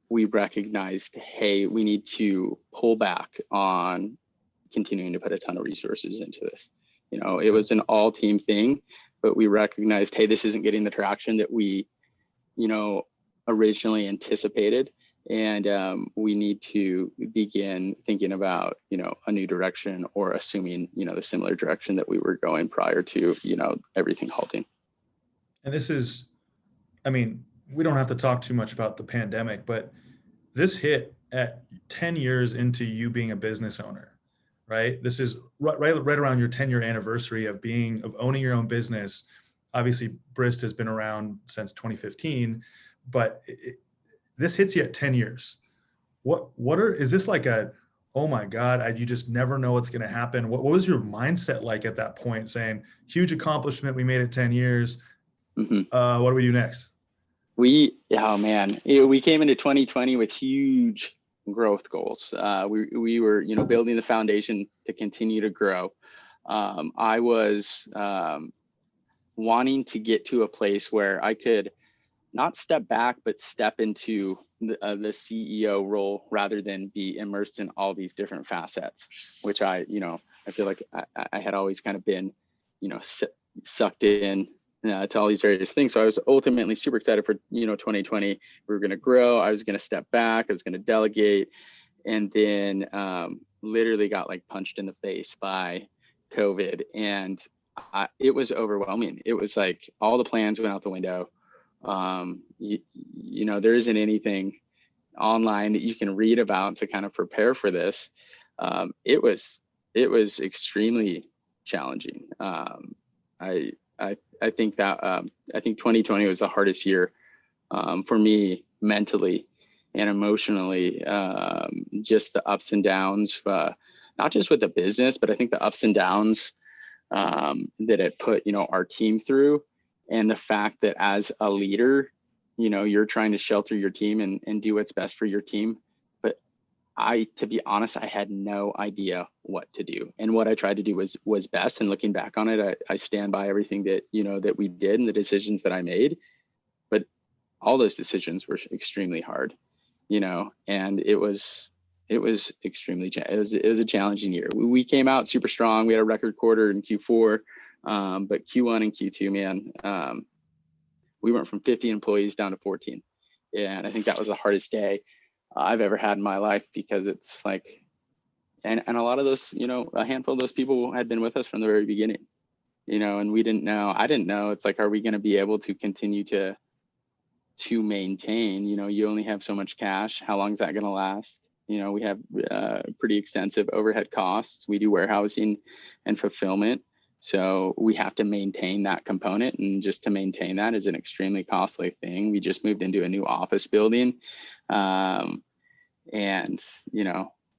we recognized, hey, we need to pull back on continuing to put a ton of resources into this. It was an all team thing, but we recognized, hey, this isn't getting the traction that we, originally anticipated. And we need to begin thinking about, a new direction, or assuming, the similar direction that we were going prior to, everything halting. And this is, we don't have to talk too much about the pandemic, but this hit at 10 years into you being a business owner, right? This is right around your 10-year anniversary of owning your own business. Obviously, Brist has been around since 2015, but this hits you at 10 years. Is this like oh my God, you just never know what's going to happen? What was your mindset like at that point, saying, huge accomplishment, we made it 10 years. Mm-hmm. What do we do next? We came into 2020 with huge growth goals. We were, building the foundation to continue to grow. I was wanting to get to a place where I could not step back, but step into the CEO role rather than be immersed in all these different facets, which I feel like I had always kind of been, sucked in to all these various things. So I was ultimately super excited for, 2020. We were going to grow. I was going to step back. I was going to delegate. And then literally got punched in the face by COVID. And it was overwhelming. It was like all the plans went out the window. There isn't anything online that you can read about to kind of prepare for this. It was extremely challenging. I think 2020 was the hardest year for me mentally and emotionally. Just the ups and downs, not just with the business, but I think the ups and downs that it put our team through, and the fact that as a leader, you're trying to shelter your team and do what's best for your team, but to be honest, I had no idea what to do. And what I tried to do was best. And looking back on it, I stand by everything that, that we did and the decisions that I made. But all those decisions were extremely hard, and it was extremely, it was a challenging year. We came out super strong. We had a record quarter in Q4, but Q1 and Q2, man, we went from 50 employees down to 14. And I think that was the hardest day I've ever had in my life, because it's like, and a lot of those, a handful of those people had been with us from the very beginning, and I didn't know, it's like, are we going to be able to continue to maintain, you only have so much cash. How long is that going to last? We have pretty extensive overhead costs. We do warehousing and fulfillment. So we have to maintain that component, and just to maintain that is an extremely costly thing. We just moved into a new office building. And,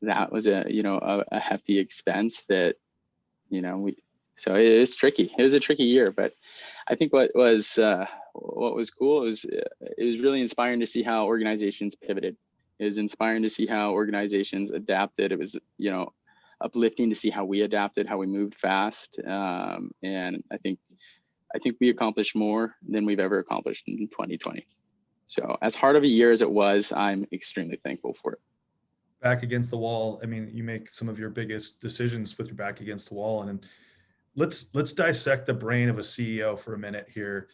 that was a hefty expense that, so it was tricky. It was a tricky year, but I think what was cool is it was really inspiring to see how organizations pivoted. It was inspiring to see how organizations adapted. It was, uplifting to see how we adapted, how we moved fast. And I think we accomplished more than we've ever accomplished in 2020. So as hard of a year as it was, I'm extremely thankful for it. Back against the wall. I mean, you make some of your biggest decisions with your back against the wall. And let's dissect the brain of a CEO for a minute here.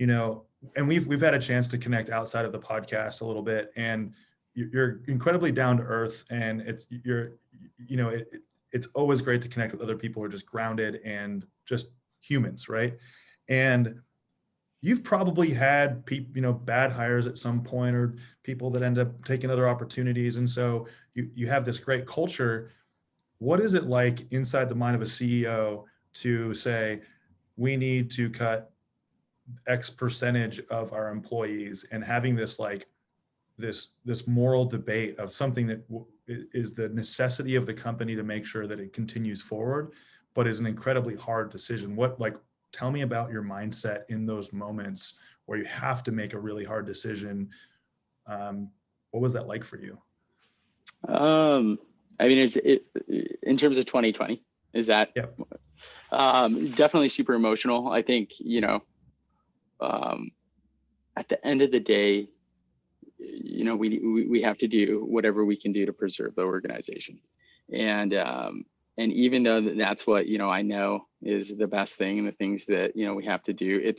And we've had a chance to connect outside of the podcast a little bit, and you're incredibly down to earth, and it's always great to connect with other people who are just grounded and just humans, right? And you've probably had people, bad hires at some point, or people that end up taking other opportunities. And so you have this great culture. What is it like inside the mind of a CEO to say, we need to cut X percentage of our employees, and having this this moral debate of something that is the necessity of the company to make sure that it continues forward, but is an incredibly hard decision? Tell me about your mindset in those moments where you have to make a really hard decision. What was that like for you? I mean, in terms of 2020, is that? Yep. Definitely super emotional. I think, at the end of the day, we have to do whatever we can do to preserve the organization. And even though that's what, I know is the best thing, and the things that, we have to do,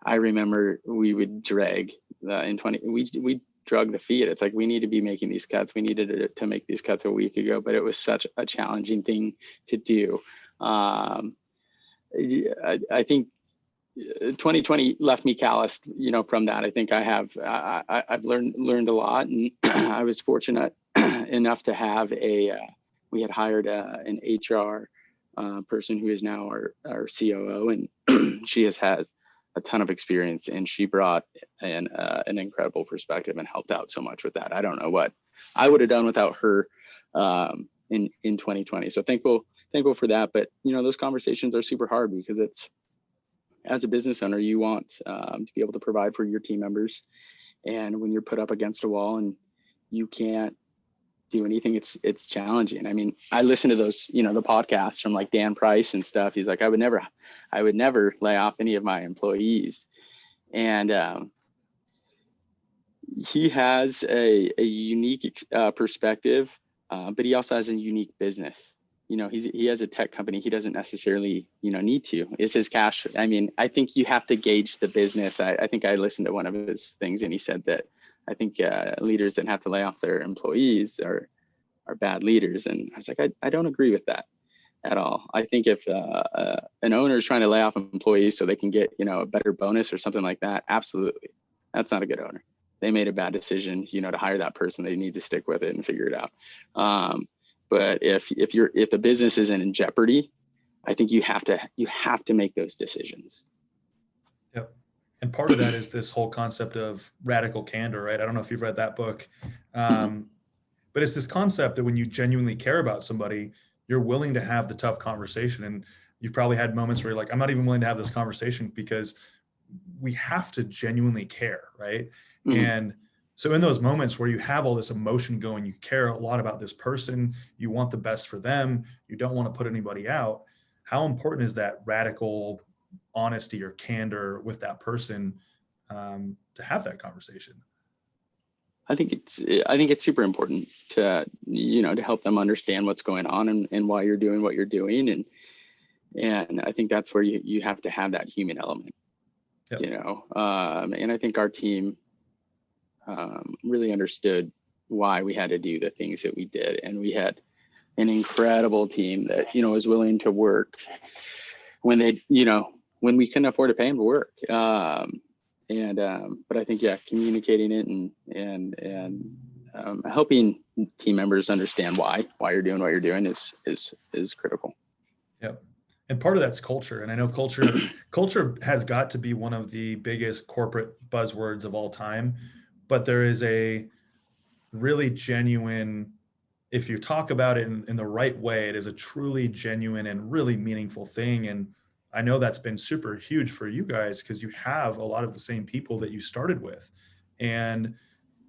I remember we would drag we drug the feet. It's like, we need to be making these cuts. We needed to make these cuts a week ago, but it was such a challenging thing to do. I think 2020 left me calloused, from that. I think I've learned a lot, and I was fortunate enough to have we had hired an HR person who is now our COO, and she has a ton of experience, and she brought an incredible perspective and helped out so much with that. I don't know what I would have done without her in 2020. So thankful for that. But those conversations are super hard, because as a business owner, you want to be able to provide for your team members, and when you're put up against a wall and you can't do anything, it's challenging. I mean, I listen to those, the podcasts from like Dan Price and stuff. He's like, I would never lay off any of my employees. And he has a unique perspective, but he also has a unique business. He has a tech company. He doesn't necessarily, need to. It's his cash. I mean, I think you have to gauge the business. I think I listened to one of his things, and he said that I think leaders that have to lay off their employees are bad leaders. And I was like, I don't agree with that at all. I think if an owner is trying to lay off employees so they can get, a better bonus or something like that, absolutely, that's not a good owner. They made a bad decision, to hire that person. They need to stick with it and figure it out. But if the business isn't in jeopardy, I think you have to make those decisions. Yep. And part of that is this whole concept of radical candor, right? I don't know if you've read that book, but it's this concept that when you genuinely care about somebody, you're willing to have the tough conversation. And you've probably had moments where you're like, I'm not even willing to have this conversation, because we have to genuinely care, right? Mm-hmm. And So in those moments where you have all this emotion going, you care a lot about this person, you want the best for them, you don't want to put anybody out. How important is that radical honesty or candor with that person, to have that conversation? I think it's super important to, to help them understand what's going on and why you're doing what you're doing. And I think that's where you have to have that human element, Yep. And I think our team really understood why we had to do the things that we did. And we had an incredible team that, was willing to work when when we couldn't afford to pay them to work. But I think, communicating it and helping team members understand why you're doing what you're doing is critical. Yep. And part of that's culture. And I know culture has got to be one of the biggest corporate buzzwords of all time, but there is a really genuine, if you talk about it in the right way, it is a truly genuine and really meaningful thing. And I know that's been super huge for you guys because you have a lot of the same people that you started with. And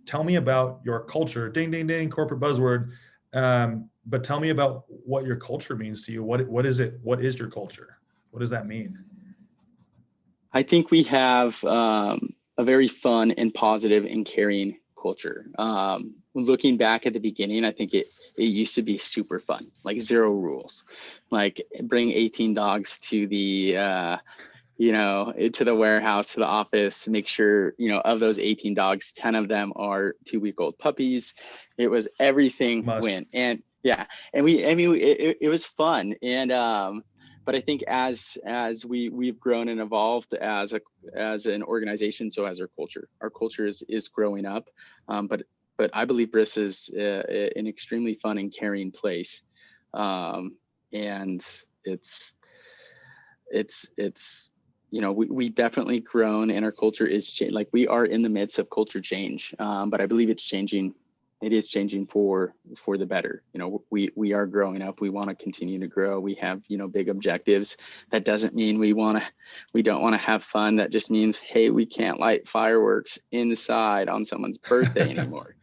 tell me about your culture. Ding, ding, ding, corporate buzzword. But tell me about what your culture means to you. What is it? What is your culture? What does that mean? I think we have a very fun and positive and caring culture. Looking back at the beginning, I think it used to be super fun, like zero rules, like bring 18 dogs to the, to the warehouse, to the office, make sure, of those 18 dogs, 10 of them are 2-week-old puppies. It was everything went. And it was fun. And, but I think as we've grown and evolved as an organization, so has our culture is growing up. But I believe Bris is an extremely fun and caring place. And it's we definitely grown, and our culture is like we are in the midst of culture change. But I believe it's changing. It is changing for the better. We are growing up. We want to continue to grow. We have, big objectives. That doesn't mean we don't want to have fun. That just means, hey, we can't light fireworks inside on someone's birthday anymore.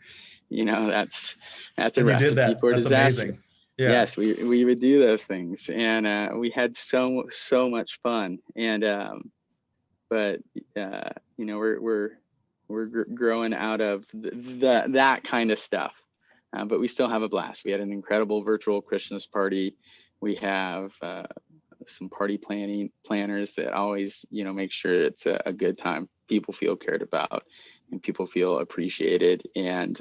That's a recipe for disaster. Amazing. Yeah. Yes, we would do those things, and we had so much fun. And we're growing out of that kind of stuff, but we still have a blast. We had an incredible virtual Christmas party. We have some party planners that always make sure it's a good time. People feel cared about and people feel appreciated. And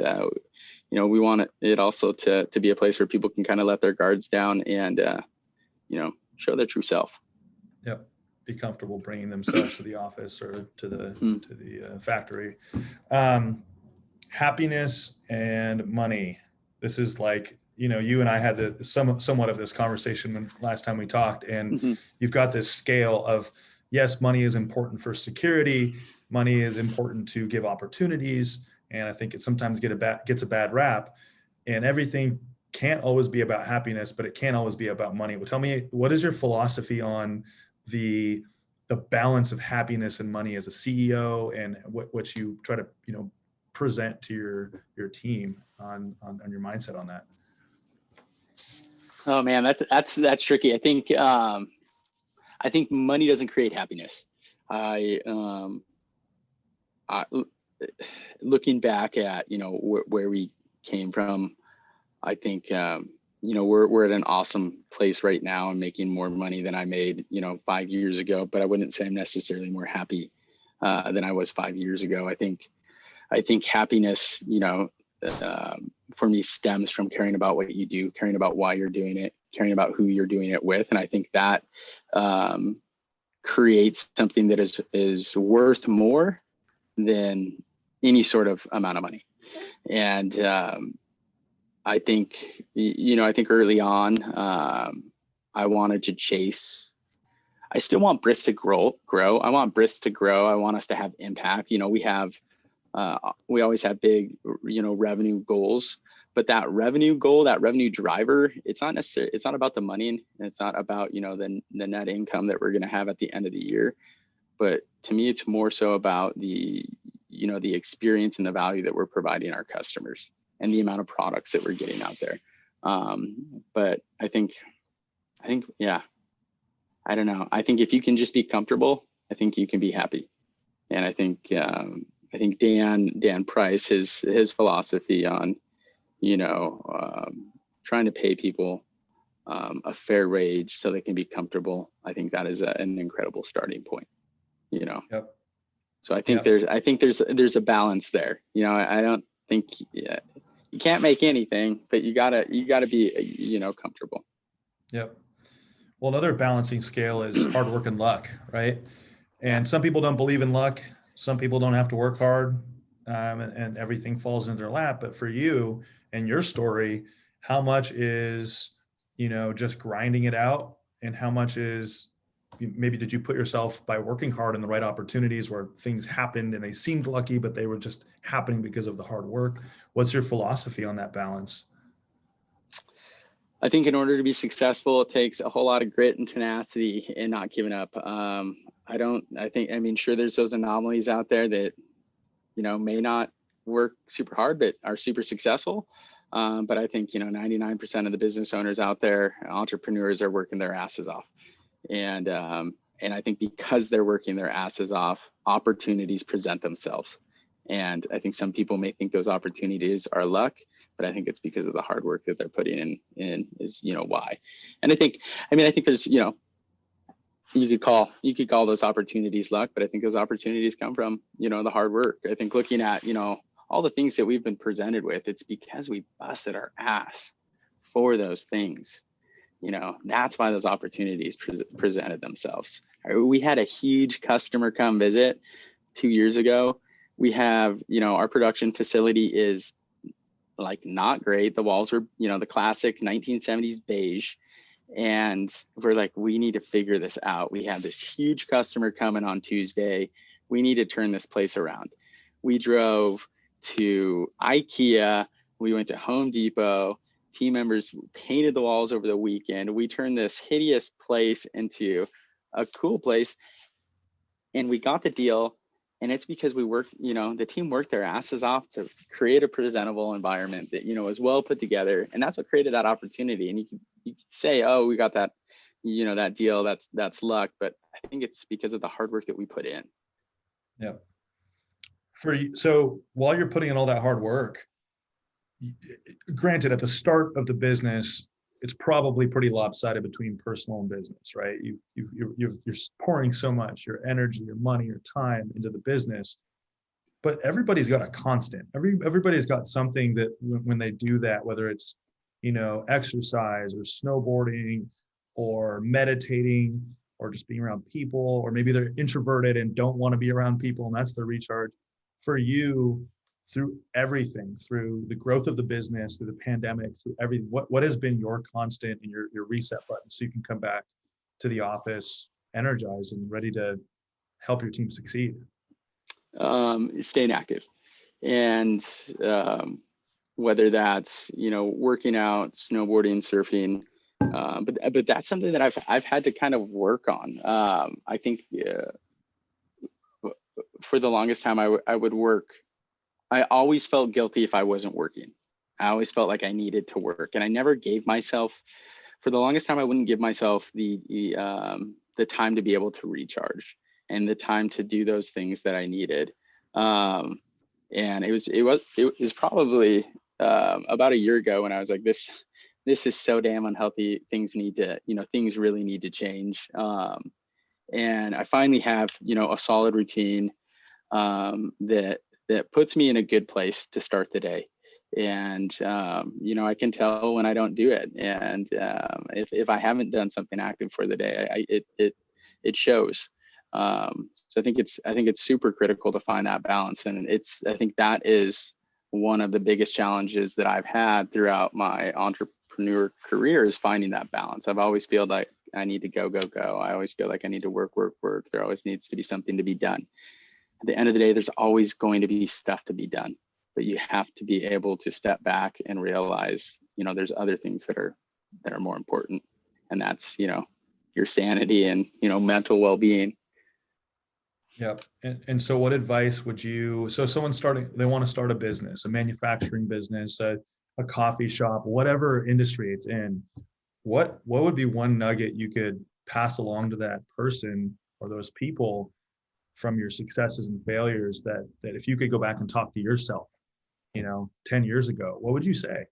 we want it also to be a place where people can kind of let their guards down and show their true self. Yep. Be comfortable bringing themselves to the office or to the factory. Happiness and money. This is like, you and I had somewhat of this conversation last time we talked, and you've got this scale of, yes, money is important for security. Money is important to give opportunities. And I think it sometimes gets a bad rap, and everything can't always be about happiness, but it can't always be about money. Well, tell me, what is your philosophy on the balance of happiness and money as a CEO, and what you try to present to your team on your mindset on that? Oh man, that's tricky. I think money doesn't create happiness. Looking back at where we came from, I think we're at an awesome place right now. I'm making more money than I made 5 years ago, but I wouldn't say I'm necessarily more happy than I was 5 years ago. I think happiness for me stems from caring about what you do, caring about why you're doing it, caring about who you're doing it with. And I think that creates something that is worth more than any sort of amount of money. And I think early on, I wanted to chase. I still want Brist to grow. I want Brist to grow. I want us to have impact. We always have big, revenue goals, but that revenue goal, that revenue driver, it's not about the money, and it's not about, the net income that we're going to have at the end of the year. But to me, it's more so about the the experience and the value that we're providing our customers and the amount of products that we're getting out there. But I think, yeah, I don't know. I think if you can just be comfortable, I think you can be happy. And I think Dan Price, his philosophy on, trying to pay people a fair wage so they can be comfortable. I think that is an incredible starting point, Yep. So I think there's a balance there. I don't think you can't make anything, but you gotta be, comfortable. Yep. Well, another balancing scale is hard work and luck, right? And some people don't believe in luck. Some people don't have to work hard, and everything falls into their lap. But for you and your story, how much is, just grinding it out, and how much is maybe did you put yourself by working hard in the right opportunities where things happened and they seemed lucky, but they were just happening because of the hard work? What's your philosophy on that balance? I think in order to be successful, it takes a whole lot of grit and tenacity and not giving up. Sure, there's those anomalies out there that, may not work super hard, but are super successful. But I think, 99% of the business owners out there, entrepreneurs, are working their asses off. And I think because they're working their asses off, opportunities present themselves. And I think some people may think those opportunities are luck, but I think it's because of the hard work that they're putting in is, why. And I think there's, you could call those opportunities luck, but I think those opportunities come from, the hard work. I think looking at, all the things that we've been presented with, it's because we busted our ass for those things. That's why those opportunities presented themselves. We had a huge customer come visit 2 years ago. We have, our production facility is like not great. The walls were, the classic 1970s beige. And we're like, we need to figure this out. We had this huge customer coming on Tuesday. We need to turn this place around. We drove to IKEA. We went to Home Depot. Team members painted the walls over the weekend. We turned this hideous place into a cool place. And we got the deal. And it's because we worked, the team worked their asses off to create a presentable environment that, was well put together. And that's what created that opportunity. And you could say, oh, we got that, that deal, that's luck. But I think it's because of the hard work that we put in. Yeah. So while you're putting in all that hard work, granted, at the start of the business, it's probably pretty lopsided between personal and business, right? You're pouring so much, your energy, your money, your time into the business, but everybody's got a constant. Everybody's got something that when they do that, whether it's, exercise or snowboarding or meditating or just being around people, or maybe they're introverted and don't want to be around people, and that's their recharge. For you, through everything, through the growth of the business, through the pandemic, through everything, what has been your constant and your reset button so you can come back to the office energized and ready to help your team succeed? Staying active. And whether that's, working out, snowboarding, surfing, but that's something that I've had to kind of work on. I think for the longest time I would work. I always felt guilty if I wasn't working. I always felt like I needed to work, and I never gave myself, for the longest time, I wouldn't give myself the time to be able to recharge and the time to do those things that I needed. And it was probably about a year ago when I was like, this is so damn unhealthy. Things really need to change. And I finally have, a solid routine that puts me in a good place to start the day. And, I can tell when I don't do it. And if I haven't done something active for the day, it shows. So I think it's super critical to find that balance. And I think that is one of the biggest challenges that I've had throughout my entrepreneur career, is finding that balance. I've always felt like I need to go. I always feel like I need to work. There always needs to be something to be done. At the end of the day, there's always going to be stuff to be done, but you have to be able to step back and realize, there's other things that are more important. And that's, your sanity and, mental well-being. Yep. And so what advice would you, so someone they want to start a business, a manufacturing business, a coffee shop, whatever industry it's in, what would be one nugget you could pass along to that person or those people from your successes and failures that if you could go back and talk to yourself, 10 years ago, what would you say?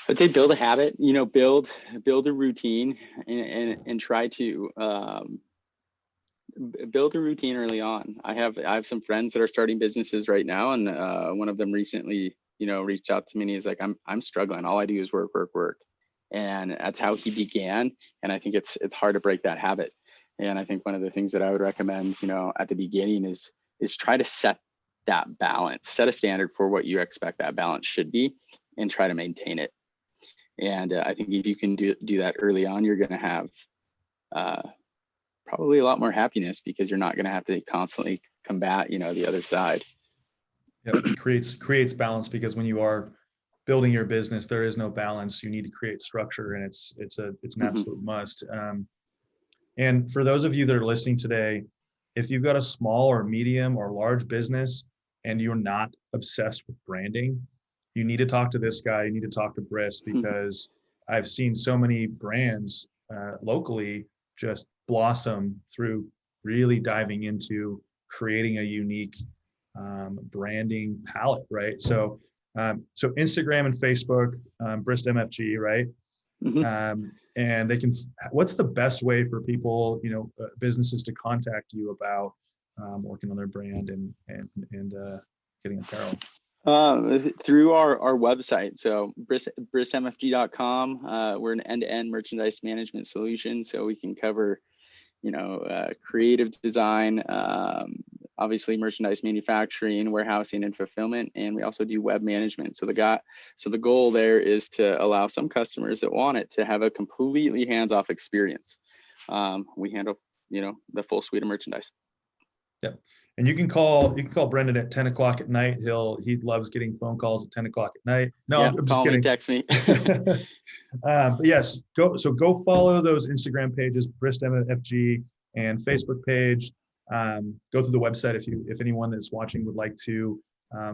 I'd say build a habit, build a routine and try to build a routine early on. I have some friends that are starting businesses right now, and one of them recently, reached out to me and he's like, I'm struggling. All I do is work. And that's how he began. And I think it's hard to break that habit. And I think one of the things that I would recommend, at the beginning is try to set that balance, set a standard for what you expect that balance should be and try to maintain it. And I think if you can do that early on, you're going to have probably a lot more happiness because you're not going to have to constantly combat, the other side. Yeah, it creates balance, because when you are building your business, there is no balance. You need to create structure, and it's an absolute must. And for those of you that are listening today, if you've got a small or medium or large business and you're not obsessed with branding, you need to talk to this guy. You need to talk to Brist, because I've seen so many brands locally just blossom through really diving into creating a unique branding palette, right? So Instagram and Facebook, Brist Mfg, right? And they can, what's the best way for people, businesses to contact you about working on their brand and getting apparel? Through our website. So bristmfg.com. We're an end-to-end merchandise management solution. So we can cover, creative design, obviously merchandise manufacturing, warehousing, and fulfillment. And we also do web management. So the goal there is to allow some customers that want it to have a completely hands-off experience. We handle, the full suite of merchandise. Yep. And you can call Brendan at 10 o'clock at night. He loves getting phone calls at 10 o'clock at night. No, yeah, I'm just kidding. Text me. But yes, go follow those Instagram pages, Brist Mfg, and Facebook page. Go through the website if anyone that's watching would like to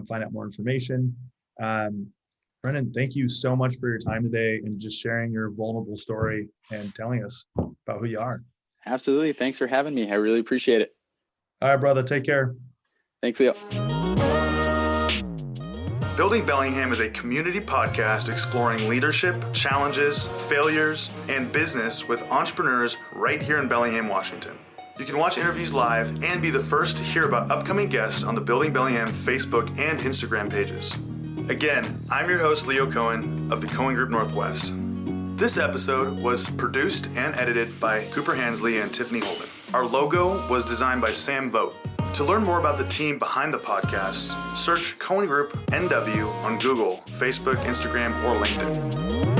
find out more information. Brendan, thank you so much for your time today and just sharing your vulnerable story and telling us about who you are. Absolutely. Thanks for having me. I really appreciate it. All right, brother. Take care. Thanks, Leo. Building Bellingham is a community podcast exploring leadership, challenges, failures, and business with entrepreneurs right here in Bellingham, Washington. You can watch interviews live and be the first to hear about upcoming guests on the Building Bellingham Facebook and Instagram pages. Again, I'm your host, Leo Cohen of the Cohen Group Northwest. This episode was produced and edited by Cooper Hansley and Tiffany Holden. Our logo was designed by Sam Vogt. To learn more about the team behind the podcast, search Cohen Group NW on Google, Facebook, Instagram, or LinkedIn.